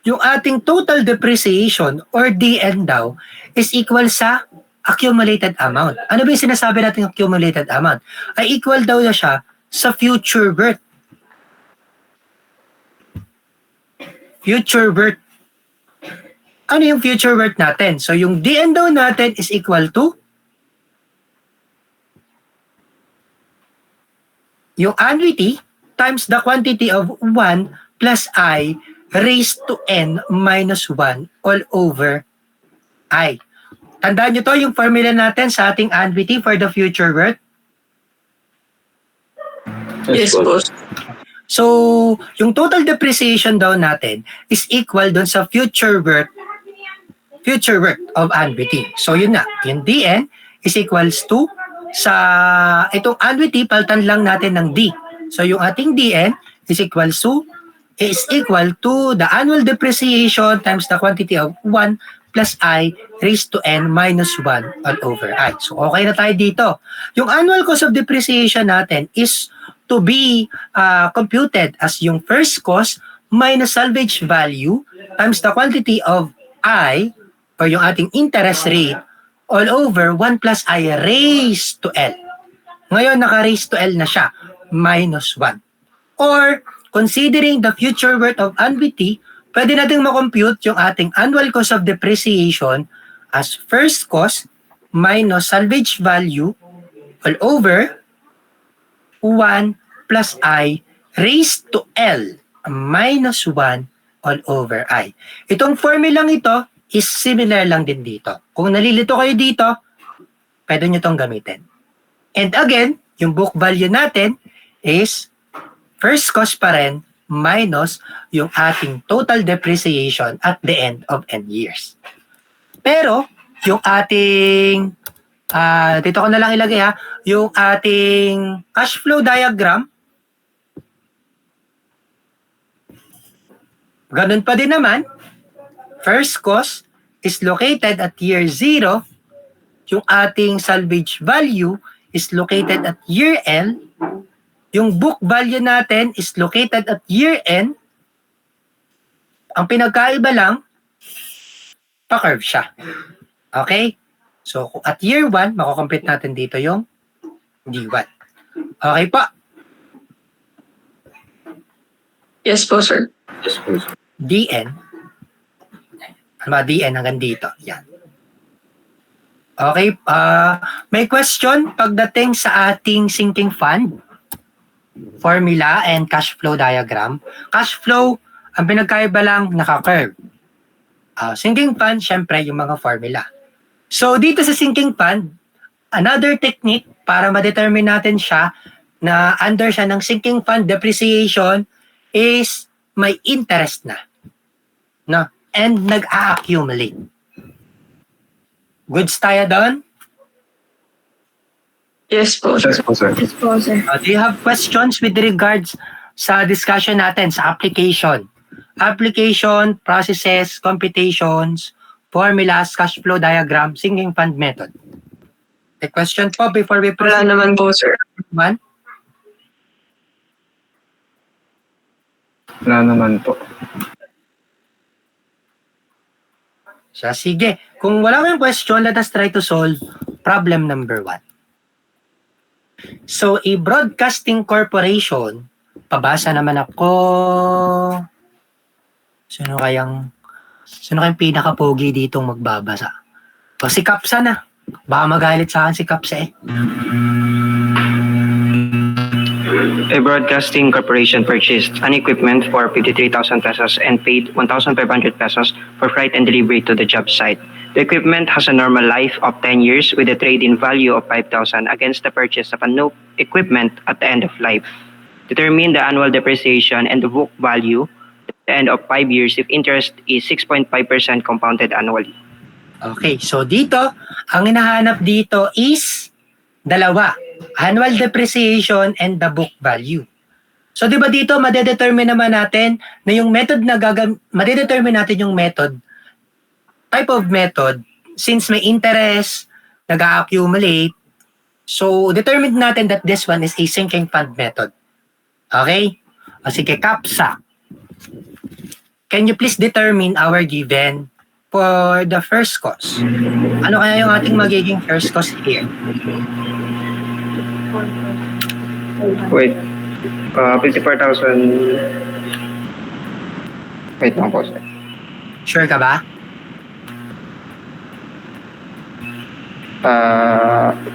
yung ating total depreciation or DN daw is equal sa accumulated amount. Ano ba yung sinasabi natin accumulated amount? Ay equal daw na siya sa future worth. Future worth. Ano yung future worth natin? So yung DN daw natin is equal to yung annuity times the quantity of 1 plus I raised to n minus 1 all over I. Tandaan nyo to yung formula natin sa ating annuity for the future worth. Yes po, sir. So, yung total depreciation daw natin is equal dun sa future worth of annuity. So, yun na. Yung DN is equals to sa itong annuity, paltan lang natin ng D. So, yung ating DN is equal to the annual depreciation times the quantity of 1 plus I raised to n minus 1 all over I. So, okay na tayo dito. Yung annual cost of depreciation natin is to be computed as yung first cost minus salvage value times the quantity of I or yung ating interest rate all over 1 plus I raised to L. Ngayon, naka-raised to L na siya, minus 1. Or, considering the future worth of annuity, pwede natin makompute yung ating annual cost of depreciation as first cost minus salvage value all over 1 plus I raised to L minus 1 all over I. Itong formulang ito is similar lang din dito. Kung nalilito kayo dito, pwede nyo itong gamitin. And again, yung book value natin is first cost pa rin minus yung ating total depreciation at the end of n years. Pero, yung ating, dito ko na lang ilagay yung ating cash flow diagram, ganun pa din naman, first cost is located at year 0, yung ating salvage value is located at year L, yung book value natin is located at year N. Ang pinagkaiba lang, pa-curve siya. Okay? So, at year 1, makukompute natin dito yung D1. Okay pa? Yes po, sir. Yes po, sir. DN. Ano ba? DN hanggang dito. Yan. Okay. May question pagdating sa ating sinking fund formula and cash flow diagram. Cash flow, ang pinagkaiba lang, naka-curve. Sinking fund, syempre, yung mga formula. So, dito sa sinking fund, another technique para ma-determine natin siya na under siya ng sinking fund depreciation is may interest na. No? And nag-a-accumulate. Goods tayo doon? Yes po, sir. Yes po, sir. Yes po, sir. Do you have questions with regards sa discussion natin sa application? Application, processes, computations, formulas, cash flow diagram, sinking fund method. The question po before we Wala proceed. naman po, sir. One? Wala naman po. Sige. Kung wala kayong question, let us try to solve problem number 1. So, a broadcasting corporation, pabasa naman ako. Sino kayang pinaka-pogi ditong magbabasa? O si Kapsa na. Baka magalit sa akin si Kapsa eh. A broadcasting corporation purchased an equipment for 53,000 pesos and paid 1,500 pesos for freight and delivery to the job site. The equipment has a normal life of 10 years with a trade-in value of 5,000 against the purchase of a new equipment at the end of life. Determine the annual depreciation and the book value at the end of 5 years if interest is 6.5% compounded annually. Okay, so dito, ang hinahanap dito is dalawa. Annual depreciation and the book value. So di ba dito, madedetermine naman natin na yung method na madedetermine natin yung method, type of method, since may interest, nag-accumulate. So, determine natin that this one is a sinking fund method. Okay? O sige, Kapsa. Can you please determine our given for the first cost? Ano kaya yung ating magiging first cost here? Wait, 54,000. Wait lang po, sir. Sure ka ba?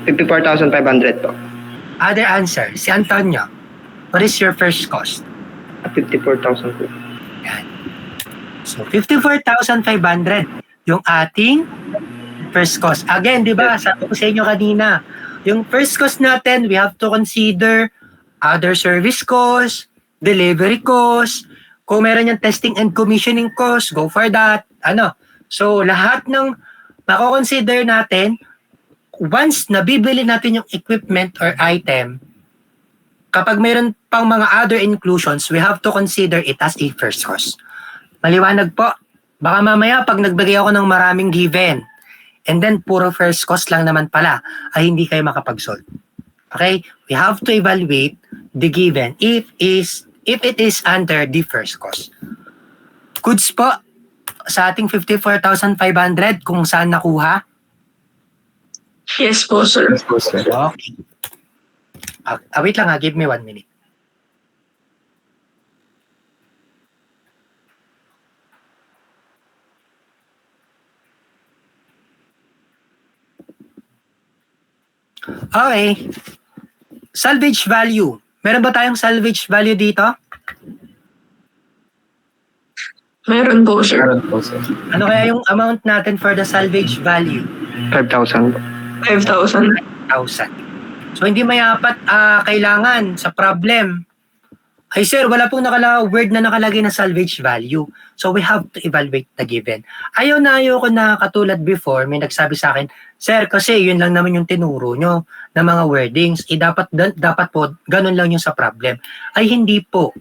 54,500 po. Other answer, si Antonio. What is your first cost? 54,000 po. Yan. So, 54,500 yung ating first cost. Again, di ba, sabi ko sa inyo kanina, yung first cost natin, we have to consider other service cost, delivery cost, kung meron yung testing and commissioning cost, go for that. So, lahat ng mako-consider natin, once nabibili natin yung equipment or item, kapag mayroon pang mga other inclusions, we have to consider it as a first cost. Maliwanag po. Baka mamaya pag nagbigay ako ng maraming given, and then puro first cost lang naman pala, ay hindi kayo makapag-solve. Okay? We have to evaluate the given if it is under the first cost. Goods po sa ating 54,500 kung saan nakuha? Yes po, sir. Yes po, sir. Okay. Wait lang give me 1 minute. Okay. Salvage value. Meron ba tayong salvage value dito? Meron po, sir. Meron po, sir. Ano kaya yung amount natin for the salvage value? 5,000 po. 5,000. 1,000. So hindi mayapat kailangan sa problem. Ay sir, wala pong word na nakalagay na salvage value. So we have to evaluate the given. Ayaw ko na katulad before, may nagsabi sa akin, sir, kasi yun lang naman yung tinuro nyo na mga wordings. Dapat po, ganun lang yung sa problem. Ay hindi po.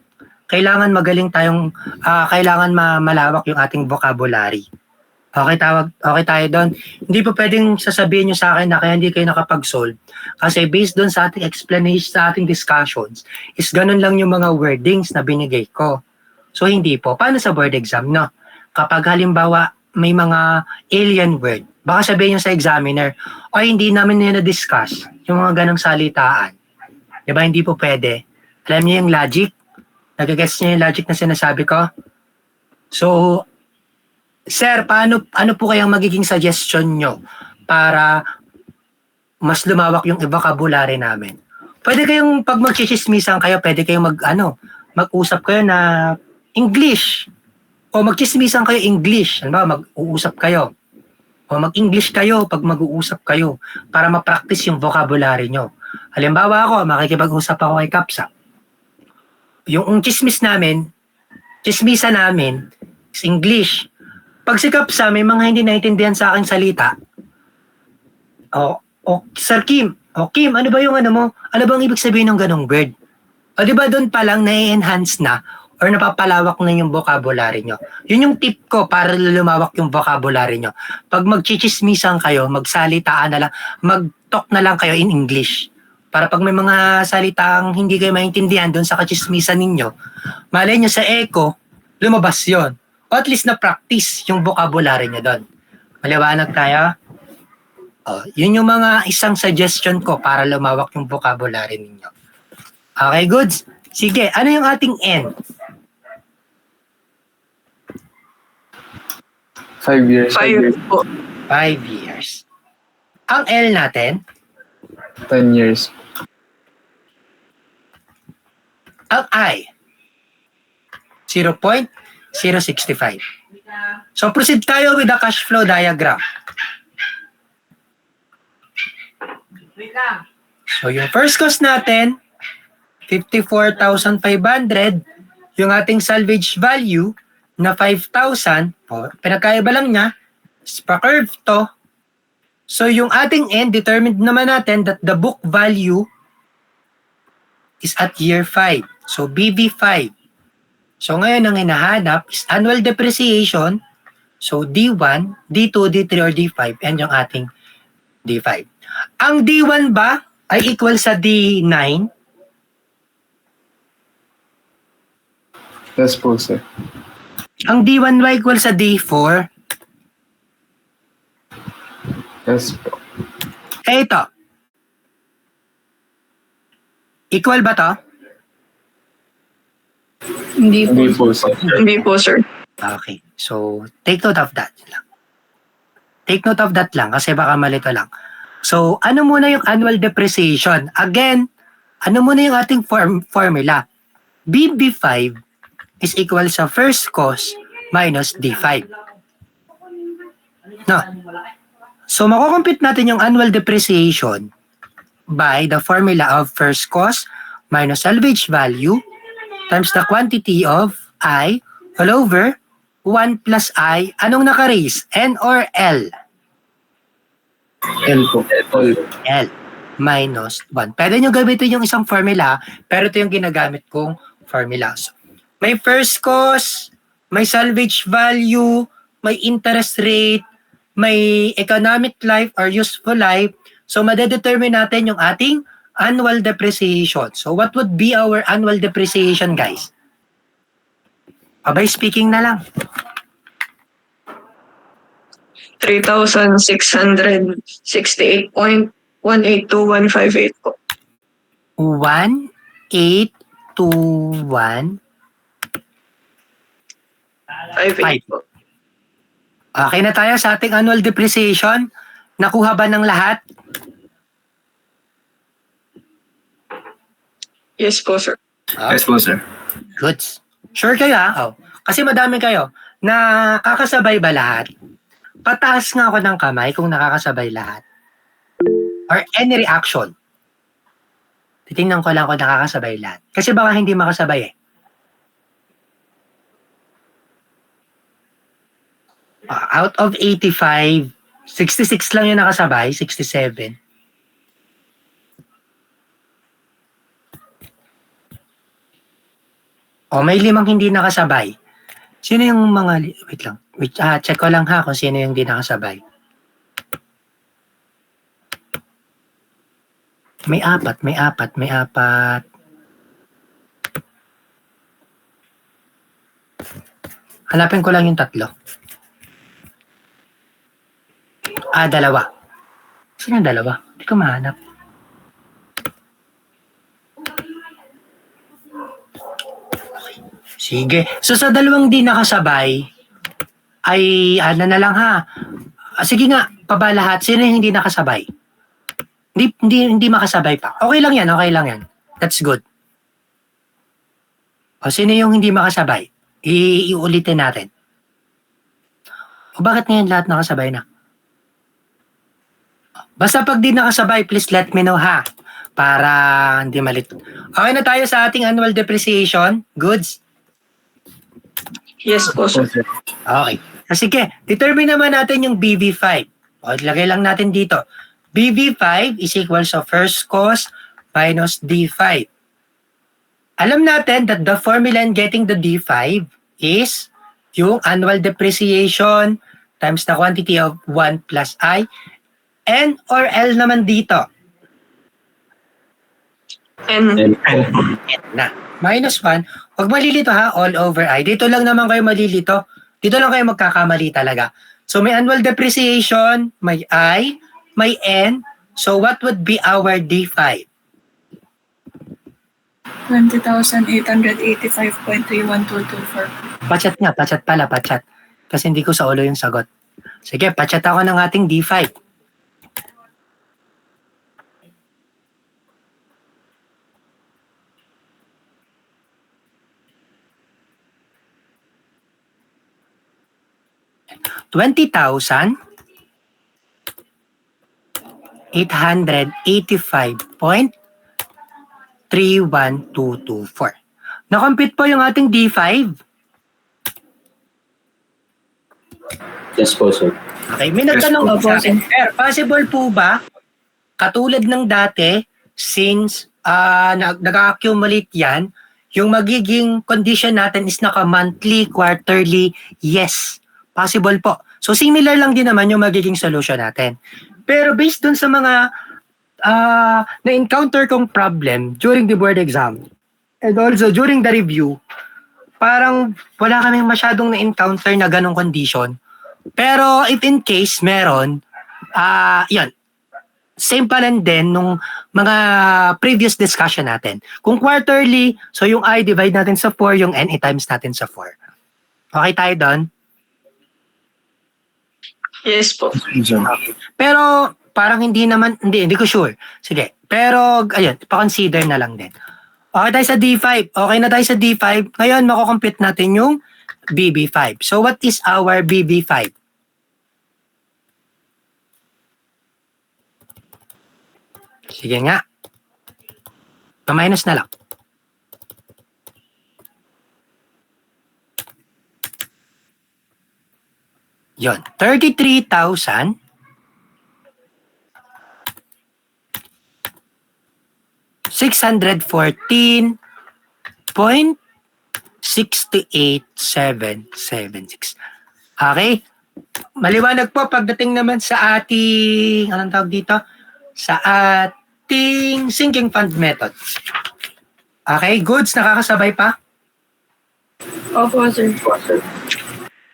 Kailangan magaling tayong, kailangan malawak yung ating vocabulary. Okay tayo doon. Hindi po pwedeng sasabihin nyo sa akin na kaya hindi kayo nakapag-solve. Kasi based doon sa ating explanation, sa ating discussions, is ganun lang yung mga wordings na binigay ko. So hindi po. Paano sa board exam, no? Kapag halimbawa may mga alien word, baka sabihin nyo sa examiner, ay hindi namin nila na-discuss yung mga ganong salitaan. Diba? Hindi po pwede. Alam niyo yung logic? Nagagets niyo yung logic na sinasabi ko? So, sir, ano po kayang magiging suggestion nyo para mas lumawak yung vocabulary namin? Pwede kayong, pag magchichismisan kayo, pwede kayong mag-usap kayo na English. O magchismisan kayo English. Ano ba, mag-uusap kayo. O mag-English kayo pag mag-uusap kayo para ma-practice yung vocabulary nyo. Halimbawa ako, makikipag-usap ako kay Kapsa. Yung chismisan namin is English. Pag si Kapsa, may mga hindi naintindihan sa aking salita. Sir Kim, Kim, ano ba yung mo? Ano bang ibig sabihin ng ganong word? O di ba doon pa lang na-enhance na or napapalawak na yung vocabulary nyo? Yun yung tip ko para lumawak yung vocabulary nyo. Pag magchichismisan kayo, magsalitaan na lang, mag-talk na lang kayo in English. Para pag may mga salitang hindi kayo maintindihan doon sa kachismisan ninyo, malay nyo sa echo, lumabas yon. O at least na-practice yung vocabulary nyo doon. Maliwanag tayo? Yun yung mga isang suggestion ko para lumawak yung vocabulary ninyo. Okay, goods? Sige, ano yung ating N? 5 years. 5 po. 5 years. Ang L natin? 10 years. Ang I? 0.065. So proceed tayo with the cash flow diagram. So yung first cost natin, 54,500. Yung ating salvage value na 5,000. Pinagkaiba lang niya. Pa-curve to. So yung ating N, determined naman natin that the book value is at year 5. So BV5. So ngayon ang hinahanap is annual depreciation. So D1, D2, D3, or D5. Yan yung ating D5. Ang D1 ba ay equal sa D9? Yes po, sir. Ang D1 ba equal sa D4? Yes po. Eh ito. Equal ba to? Hindi po. Hindi po, sir. Hindi po, sir. Okay. So, take note of that lang. Take note of that lang kasi baka malito lang. So, ano muna yung annual depreciation? Again, ano muna yung ating formula? BB5 is equal sa first cost minus D5. No. So, makukompute natin yung annual depreciation by the formula of first cost minus salvage value times the quantity of I all over 1 plus I. Anong naka-raise? N or L? L po. L minus 1. Pwede nyo gamitin yung isang formula, pero ito yung ginagamit kong formula. So, may first cost, may salvage value, may interest rate, may economic life or useful life. So, madedetermine natin yung ating annual depreciation. So, what would be our annual depreciation, guys? Abay, speaking na lang. 3,668.182158 po. 1,821. 58 po. Okay na tayo sa ating annual depreciation. Nakuha ba ng lahat? Yes po, sir. Yes po, sir. Goods. Sure kayo ha? Kasi madami kayo. Nakakasabay ba lahat? Pataas nga ako ng kamay kung nakakasabay lahat. Or any reaction. Titingnan ko lang kung nakakasabay lahat. Kasi baka hindi makasabay eh. Out of 85, 66 lang yung nakasabay, 67. May 5 hindi nakasabay. Sino yung mga... Wait lang. Check ko lang ha kung sino yung hindi nakasabay. May 4. Hanapin ko lang yung 3. 2. Sino yung 2? Hindi ko mahanap. Sige. So sa 2 di nakasabay, ay ano na lang ha. Sige nga, paba lahat. Sino yung hindi nakasabay? Hindi makasabay pa. Okay lang yan. That's good. Sino yung hindi makasabay? Iulitin natin. Bakit ngayon lahat nakasabay na? Basta pag di nakasabay, please let me know ha. Para hindi malito. Okay na tayo sa ating annual depreciation. Goods? Yes po, sir. Okay. Sige, determine naman natin yung BV5. Lagay lang natin dito. BV5 is equal sa first cost minus D5. Alam natin that the formula in getting the D5 is yung annual depreciation times the quantity of 1 plus I. N or L naman dito? And N na. Minus 1. Huwag malilito ha, all over I. Dito lang naman kayo malilito. Dito lang kayo magkakamali talaga. So may annual depreciation, may I, may N. So what would be our D5? 20,885.31224. Pachat nga, pachat pala, pachat. Kasi hindi ko sa ulo yung sagot. Sige, pachat ako ng ating D5. $20,885.31224. Na-compute po yung ating D5. Yes po, sir. Okay, may nagtanong Yes, po sa po. akin, Sir, possible po ba, katulad ng dati, since nag-accumulate yan, yung magiging condition natin is naka-monthly, quarterly, yes. Possible po. So similar lang din naman yung magiging solution natin. Pero based dun sa mga na-encounter kong problem during the board exam and also during the review, parang wala kaming masyadong na-encounter na ganong condition. Pero if in case meron, yun, same pa rin din nung mga previous discussion natin. Kung quarterly, so yung I divide natin sa 4, yung N i-times natin sa 4. Okay tayo doon? Yes po. Pero parang hindi ko sure. Sige. Pero ayun, pa-consider na lang din. Okay tayo sa D5. Okay na tayo sa D5. Ngayon, mako-compute natin yung BB5. So what is our BB5? Sige nga. Pa-minus na lang. Yon, 33,000 614.68776. Okay? Maliwanag po pagdating naman sa ating, anong tawag dito? Sa ating sinking fund method. Okay, goods, nakakasabay pa? Opo, sir.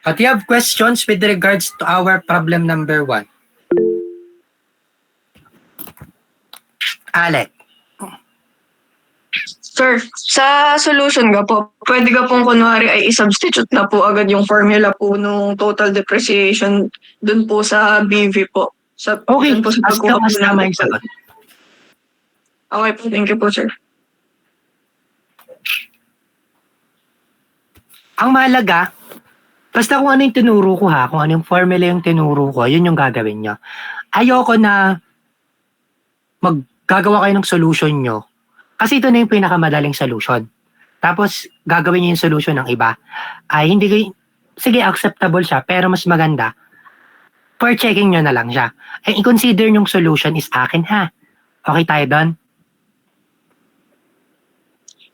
But you have questions with regards to our problem number 1? Alec. Sir, sa solution nga po, pwede ka pong kunwari ay i-substitute na po agad yung formula po nung total depreciation dun po sa BV po. Okay, dun po sa as pagkuha long as po ng tama yung total. sagot. Okay po, thank you po, sir. Ang mahalaga, basta kung ano yung tinuro ko ha, kung ano yung formula yung tinuro ko, yun yung gagawin nyo. Ayoko na maggagawa kayo ng solution nyo. Kasi ito na yung pinakamadaling solution. Tapos, gagawin nyo yung solution ng iba. Ay, hindi kayo, sige, acceptable siya, pero mas maganda, per checking nyo na lang siya. Ay, i-consider yung solution is akin ha. Okay tayo doon?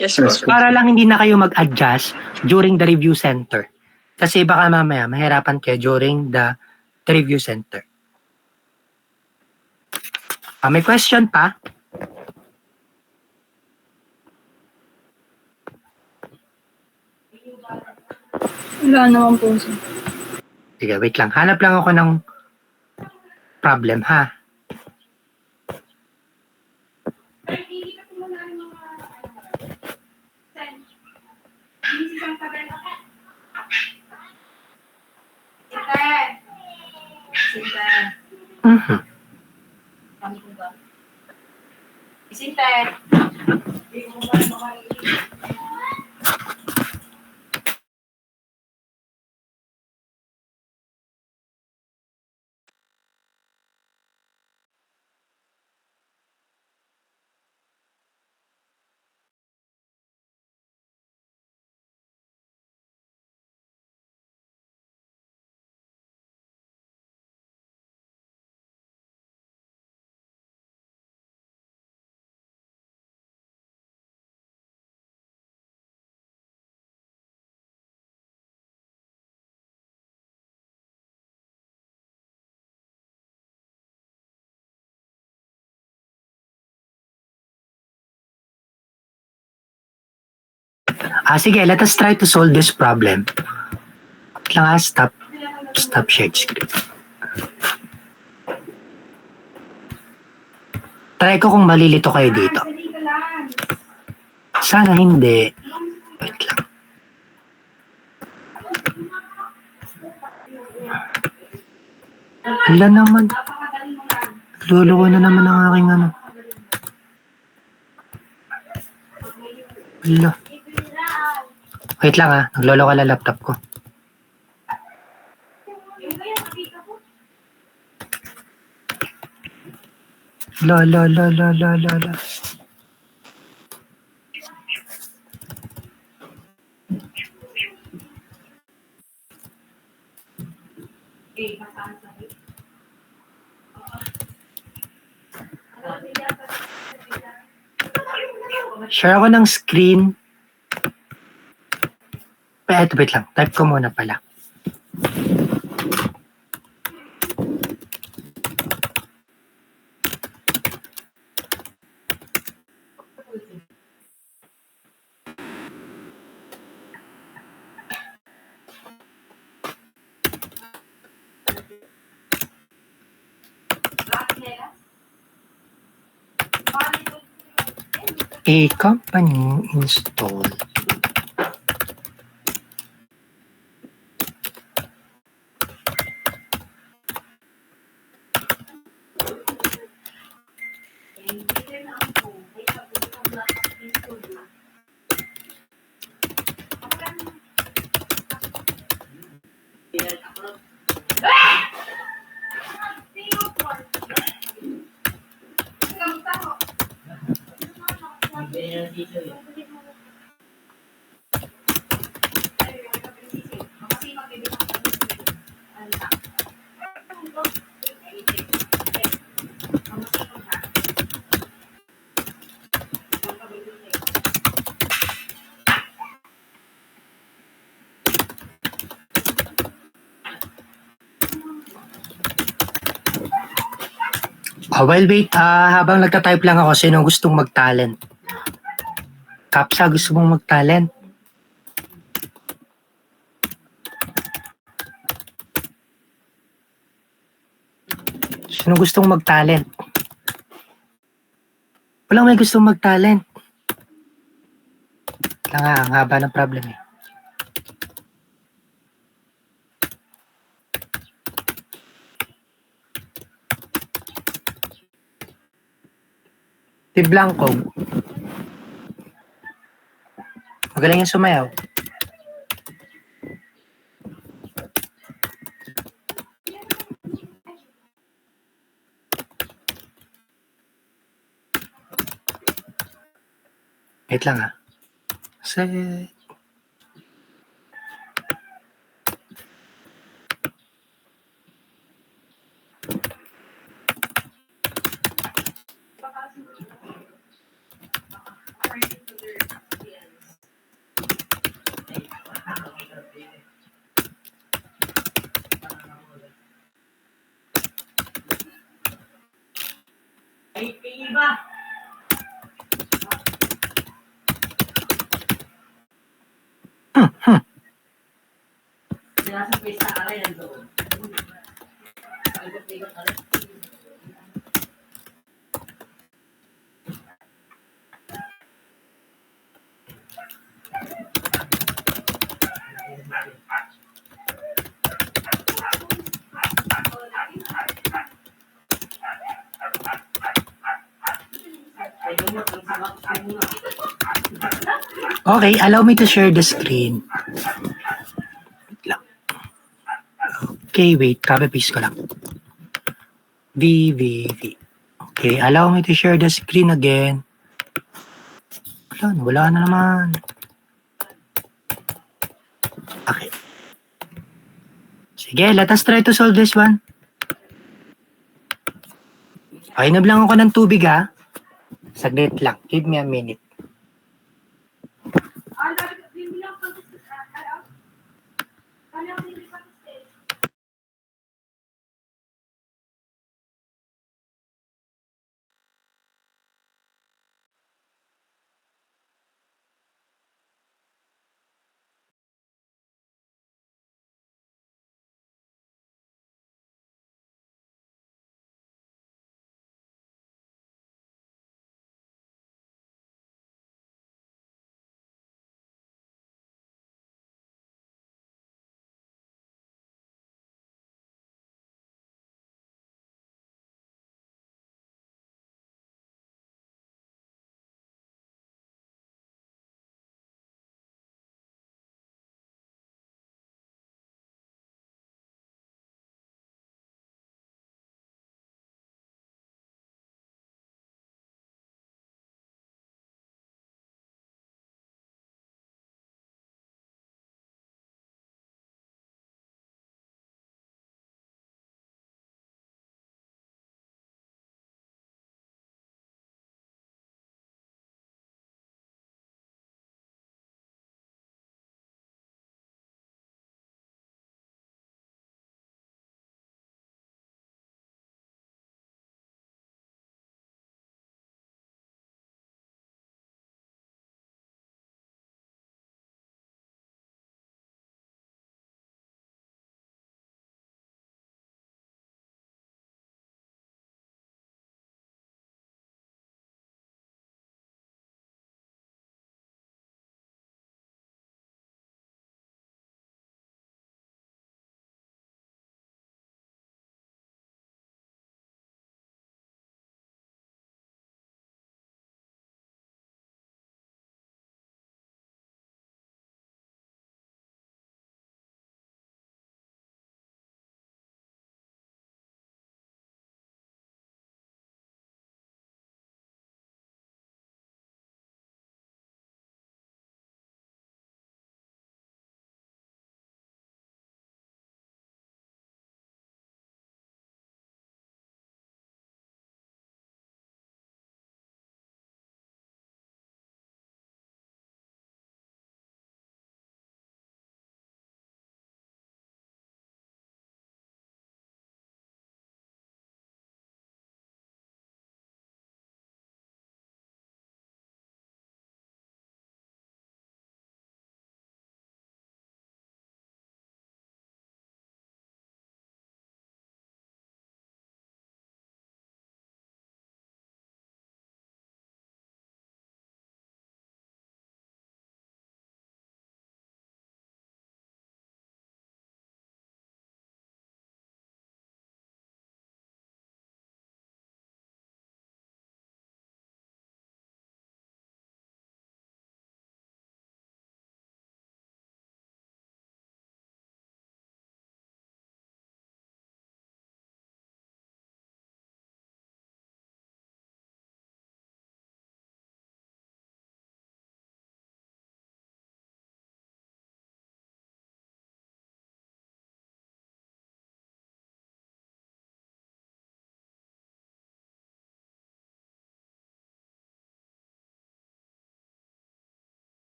Yes po, Yes, sir. Para lang hindi na kayo mag-adjust during the review center. Kasi baka mamaya mahirapan kayo during the review center. May question pa? Wala naman po, sir. Sige, wait lang. Hanap lang ako ng problem, ha? Mhm. Sige, let us try to solve this problem. Wait lang, stop. Stop shared screen. Try ko kung malilito kayo dito. Sana hindi. Wait lang. Wala naman. Luluwa na naman ang aking ano. Wala. Wait lang ha. Naglolo ka lang laptop ko. La. Share ako ng screen. Wait lang. Type ko muna pala. A company install wait, habang nagta-type lang ako, sino gustong mag-talent? Kapsa, gusto mong mag-talent? Sino gustong mag-talent? Walang may gustong mag-talent. Lang nga, ang haba ng problem eh. Si Blanco. Magaling yung sumayaw. Wait lang ah. Set. Okay, allow me to share the screen. Wait lang. Okay, wait. Copy-paste ko lang. V. Okay, allow me to share the screen again. Wala na naman. Okay. Sige, let us try to solve this one. Painom lang ako ng tubig ha. Saglit lang. Give me a minute.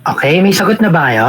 Okay, may sagot na ba kayo?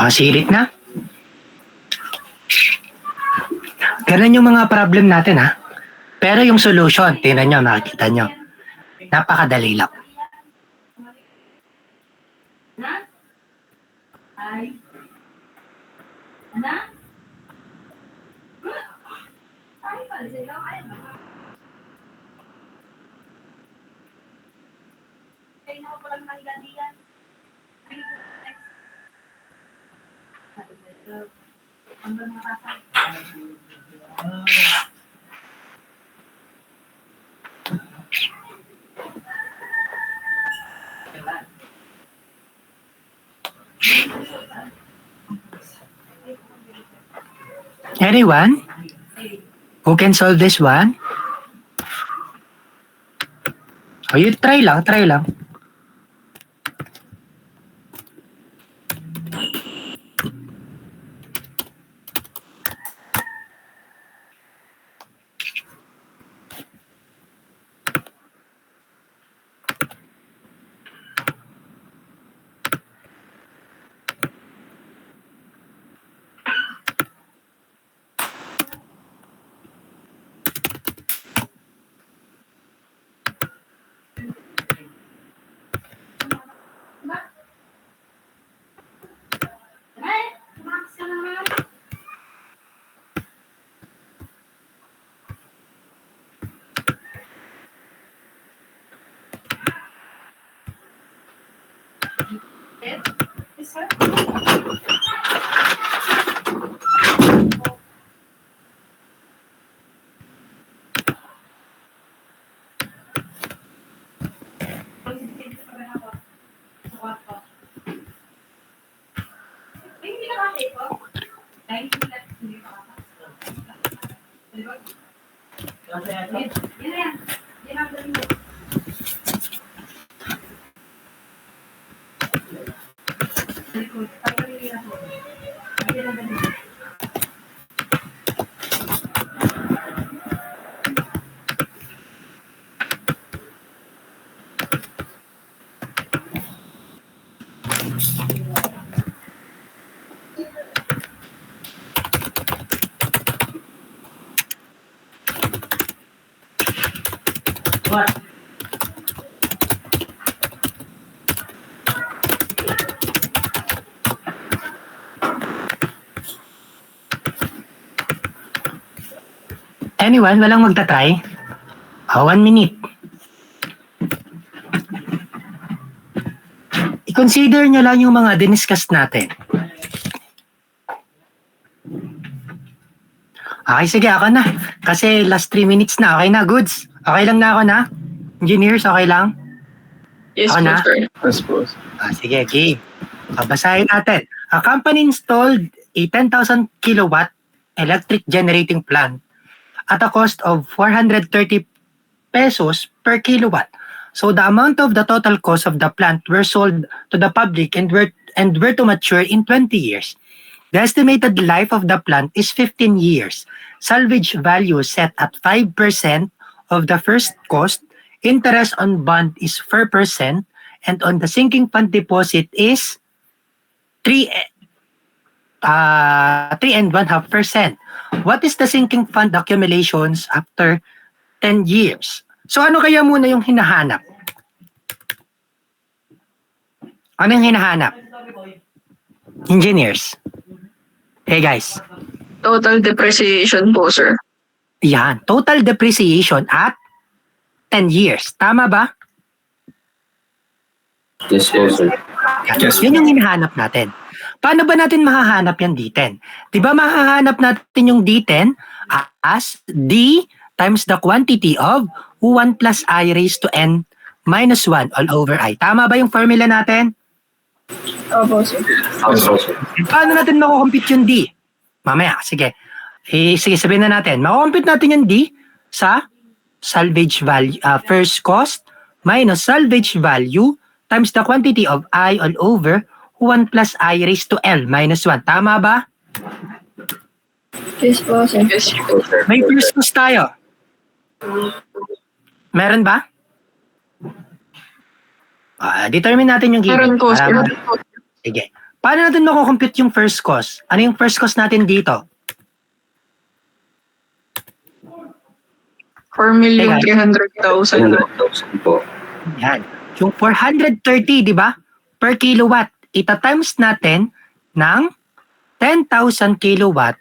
Sirit na. Ganun yung mga problem natin ha. Pero yung solution, tingnan nyo, makikita nyo. Napakadali lang. Anyone who can solve this one? Oh, you try lang, try lang. Anyone, walang magta-try? 1 minute. I-consider nyo lang yung mga diniscuss natin. Okay, sige, ako na. Kasi last 3 minutes na. Okay na, goods. Okay lang na ako na? Engineers, okay lang? Yes Ako po, na? sir. Yes po. Sige, game. Basahin natin. A company installed a 10,000 kilowatt electric generating plant at a cost of 430 pesos per kilowatt. So the amount of the total cost of the plant were sold to the public and were to mature in 20 years. The estimated life of the plant is 15 years. Salvage value set at 5% of the first cost. Interest on bond is 4%, and on the sinking fund deposit is 3 and 1/2%. What is the sinking fund accumulations after 10 years? So ano kaya muna yung hinahanap? Ano yung hinahanap? Engineers. Hey guys. Total depreciation po, sir. Yan. Total depreciation at 10 years. Tama ba? Yes po, sir. Yes. Yun yung hinahanap natin. Paano ba natin mahahanap yung D10? Di ba mahahanap natin yung D10 as D times the quantity of 1 plus I raised to N minus 1 all over I. Tama ba yung formula natin? Opo, sir. Yes po, sir. Paano natin makukompute yung D? Mamaya, sige. Sige, sabihin na natin. Makukompute natin yung D sa salvage value, first cost minus salvage value times the quantity of I all over 1 plus I raised to L minus 1. Tama ba? Yes po, sir. Yes, Po, sir. May first cost tayo. Meron ba? Determine natin yung given. meron po, sir. Sige. Paano natin makukompute yung first cost? Ano yung first cost natin dito? 4,300,000. 100,000 po. Yan. Yung 430, di ba? Per kilowatt. Ita-times natin ng 10,000 kilowatt.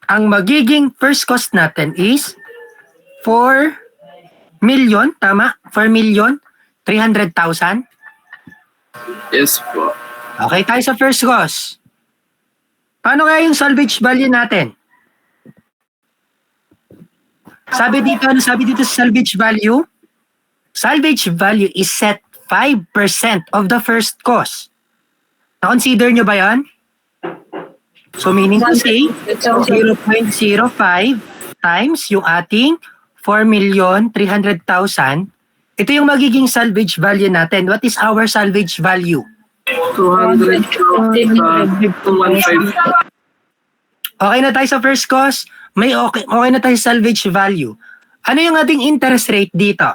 Ang magiging first cost natin is 4 million, tama? 4 million, 300,000. Yes po. Okay tayo sa first cost. Paano kaya yung salvage value natin? Sabi dito, ano sabi dito sa salvage value? Salvage value is set 5% of the first cost. Na-consider nyo ba yan? So meaning to say, 0.05 times yung ating 4,300,000. Ito yung magiging salvage value natin. What is our salvage value? 200 Okay na tayo sa first cost. Okay na tayo sa salvage value. Ano yung ating interest rate dito?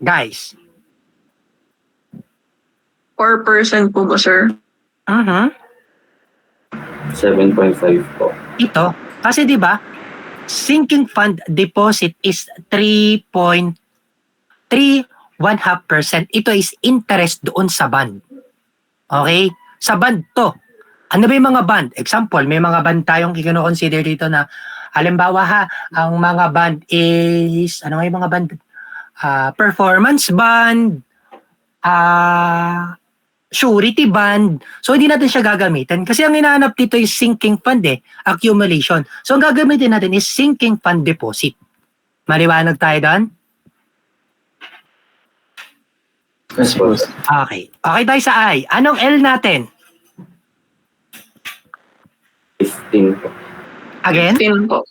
Guys. 4% po ba, sir? 7.5 po. Ito, kasi 'di ba? Sinking fund deposit is 3.3 1/2%. Ito is interest doon sa bond. Okay? Sa bond to. Ano ba yung mga bond? Example, may mga bond tayong i-consider dito na halimbawa ha, ang mga bond is, ano nga yung mga bond? Performance bond, surety bond. So, hindi natin siya gagamitin kasi ang hinahanap dito is sinking fund accumulation. So, ang gagamitin natin is sinking fund deposit. Maliwanag tayo doon? Yes po, sir. Okay. Okay tayo sa I. Anong L natin? 15 po. Again? 10 po.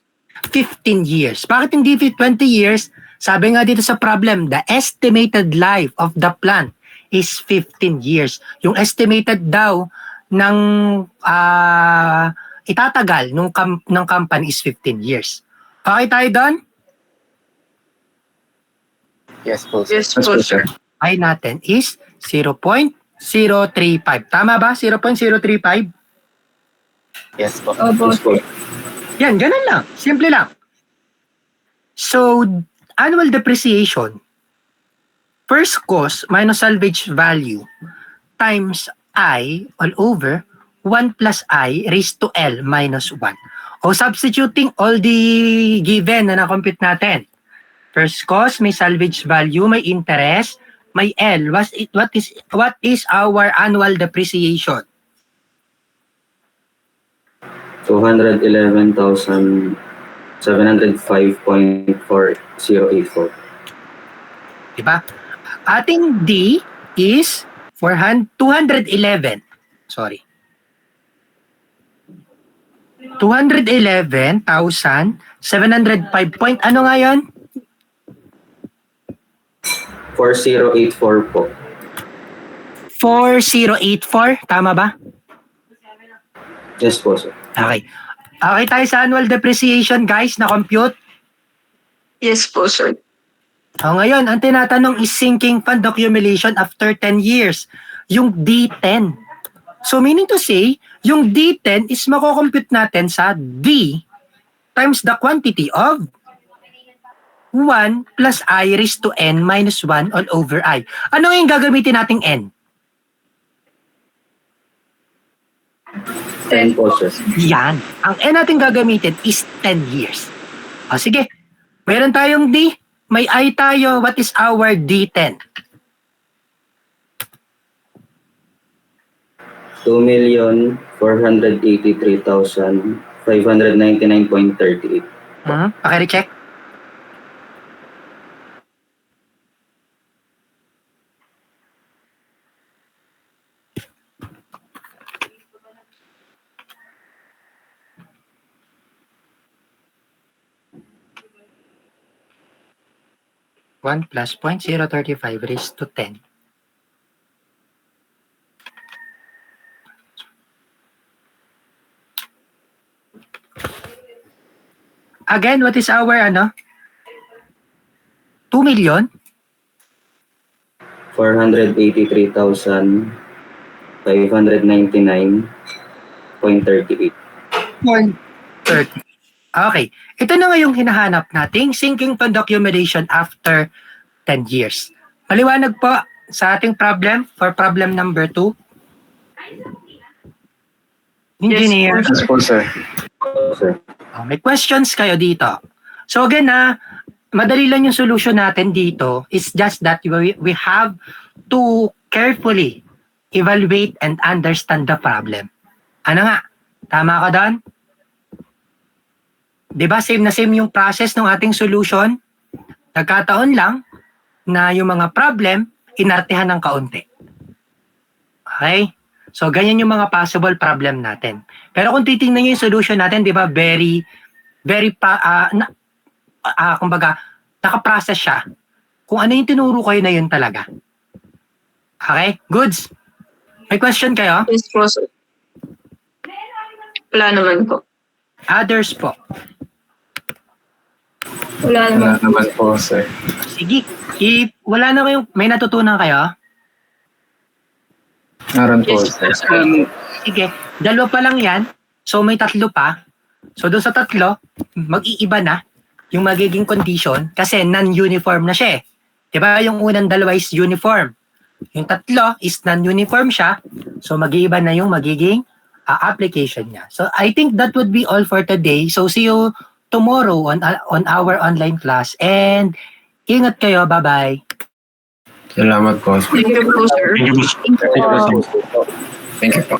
15 years. Bakit hindi 20 years? Sabi nga dito sa problem, the estimated life of the plant is 15 years. Yung estimated daw ng itatagal ng company is 15 years. Okay tayo doon? Yes po, sir. Yes po, sir. I natin is 0.035. Tama ba? 0.035? Yes po. Opo, Yes po. Yan, ganun lang. Simple lang. So, annual depreciation, first cost minus salvage value times I all over 1 plus I raised to L minus 1. O substituting all the given na na-compute natin. First cost, may salvage value, may interest, may L. What is our annual depreciation? 211,705.4084. Diba? Ating D is 211. Sorry. 211,705 point. Ano nga yun? 4084 po. 4084. Tama ba? Yes po, sir. Okay. Okay tayo sa annual depreciation, guys, na compute. Yes po, sir. O ngayon, ang tinatanong is sinking fund accumulation after 10 years. Yung D10. So meaning to say, yung D10 is makocompute natin sa D times the quantity of 1 plus I raised to n minus 1 all over I. Ano yung gagamitin nating n? 10 po, sir. Yan. Ang n natin gagamitin is 10 years. O sige, meron tayong D, may I tayo. What is our D10? 2,483,599.38. Pakirecheck. One plus 0.035 raised to 10. Again, what is our 2 million? 483,599.38. 30. Okay. Ito na nga yung hinahanap nating sinking fund accumulation after 10 years. Maliwanag po sa ating problem for problem number 2. Engineer. Yes, Yes po, sir. Sir. May questions kayo dito. So again madali lang yung solution natin dito. It's just that we have to carefully evaluate and understand the problem. Ano nga? Tama ka doon? Diba same na same yung process ng ating solution? Nagkataon lang na yung mga problem, inartehan ng kaunti. Okay? So, ganyan yung mga possible problem natin. Pero kung titingnan nyo yung solution natin, di ba, kumbaga, nakaprocess siya. Kung ano yung tinuro kayo na yun talaga. Okay? Goods? May question kayo? Yes po, sir. Wala naman po. Others po. Wala naman. naman po, sir. Sige. Wala na kayong, may natutunan kayo? Meron po, Yes, sir. Sige. 2 pa lang yan. So, may 3 pa. So, doon sa 3, mag-iiba na yung magiging condition kasi non-uniform na siya eh. Diba? Yung unang 2 is uniform. Yung 3 is non-uniform siya. So, mag-iiba na yung magiging application niya. So, I think that would be all for today. So, see you tomorrow on our online class. And, ingat kayo. Bye-bye. Salamat po, sir. Thank you po, sir. Thank you po. Thank you po.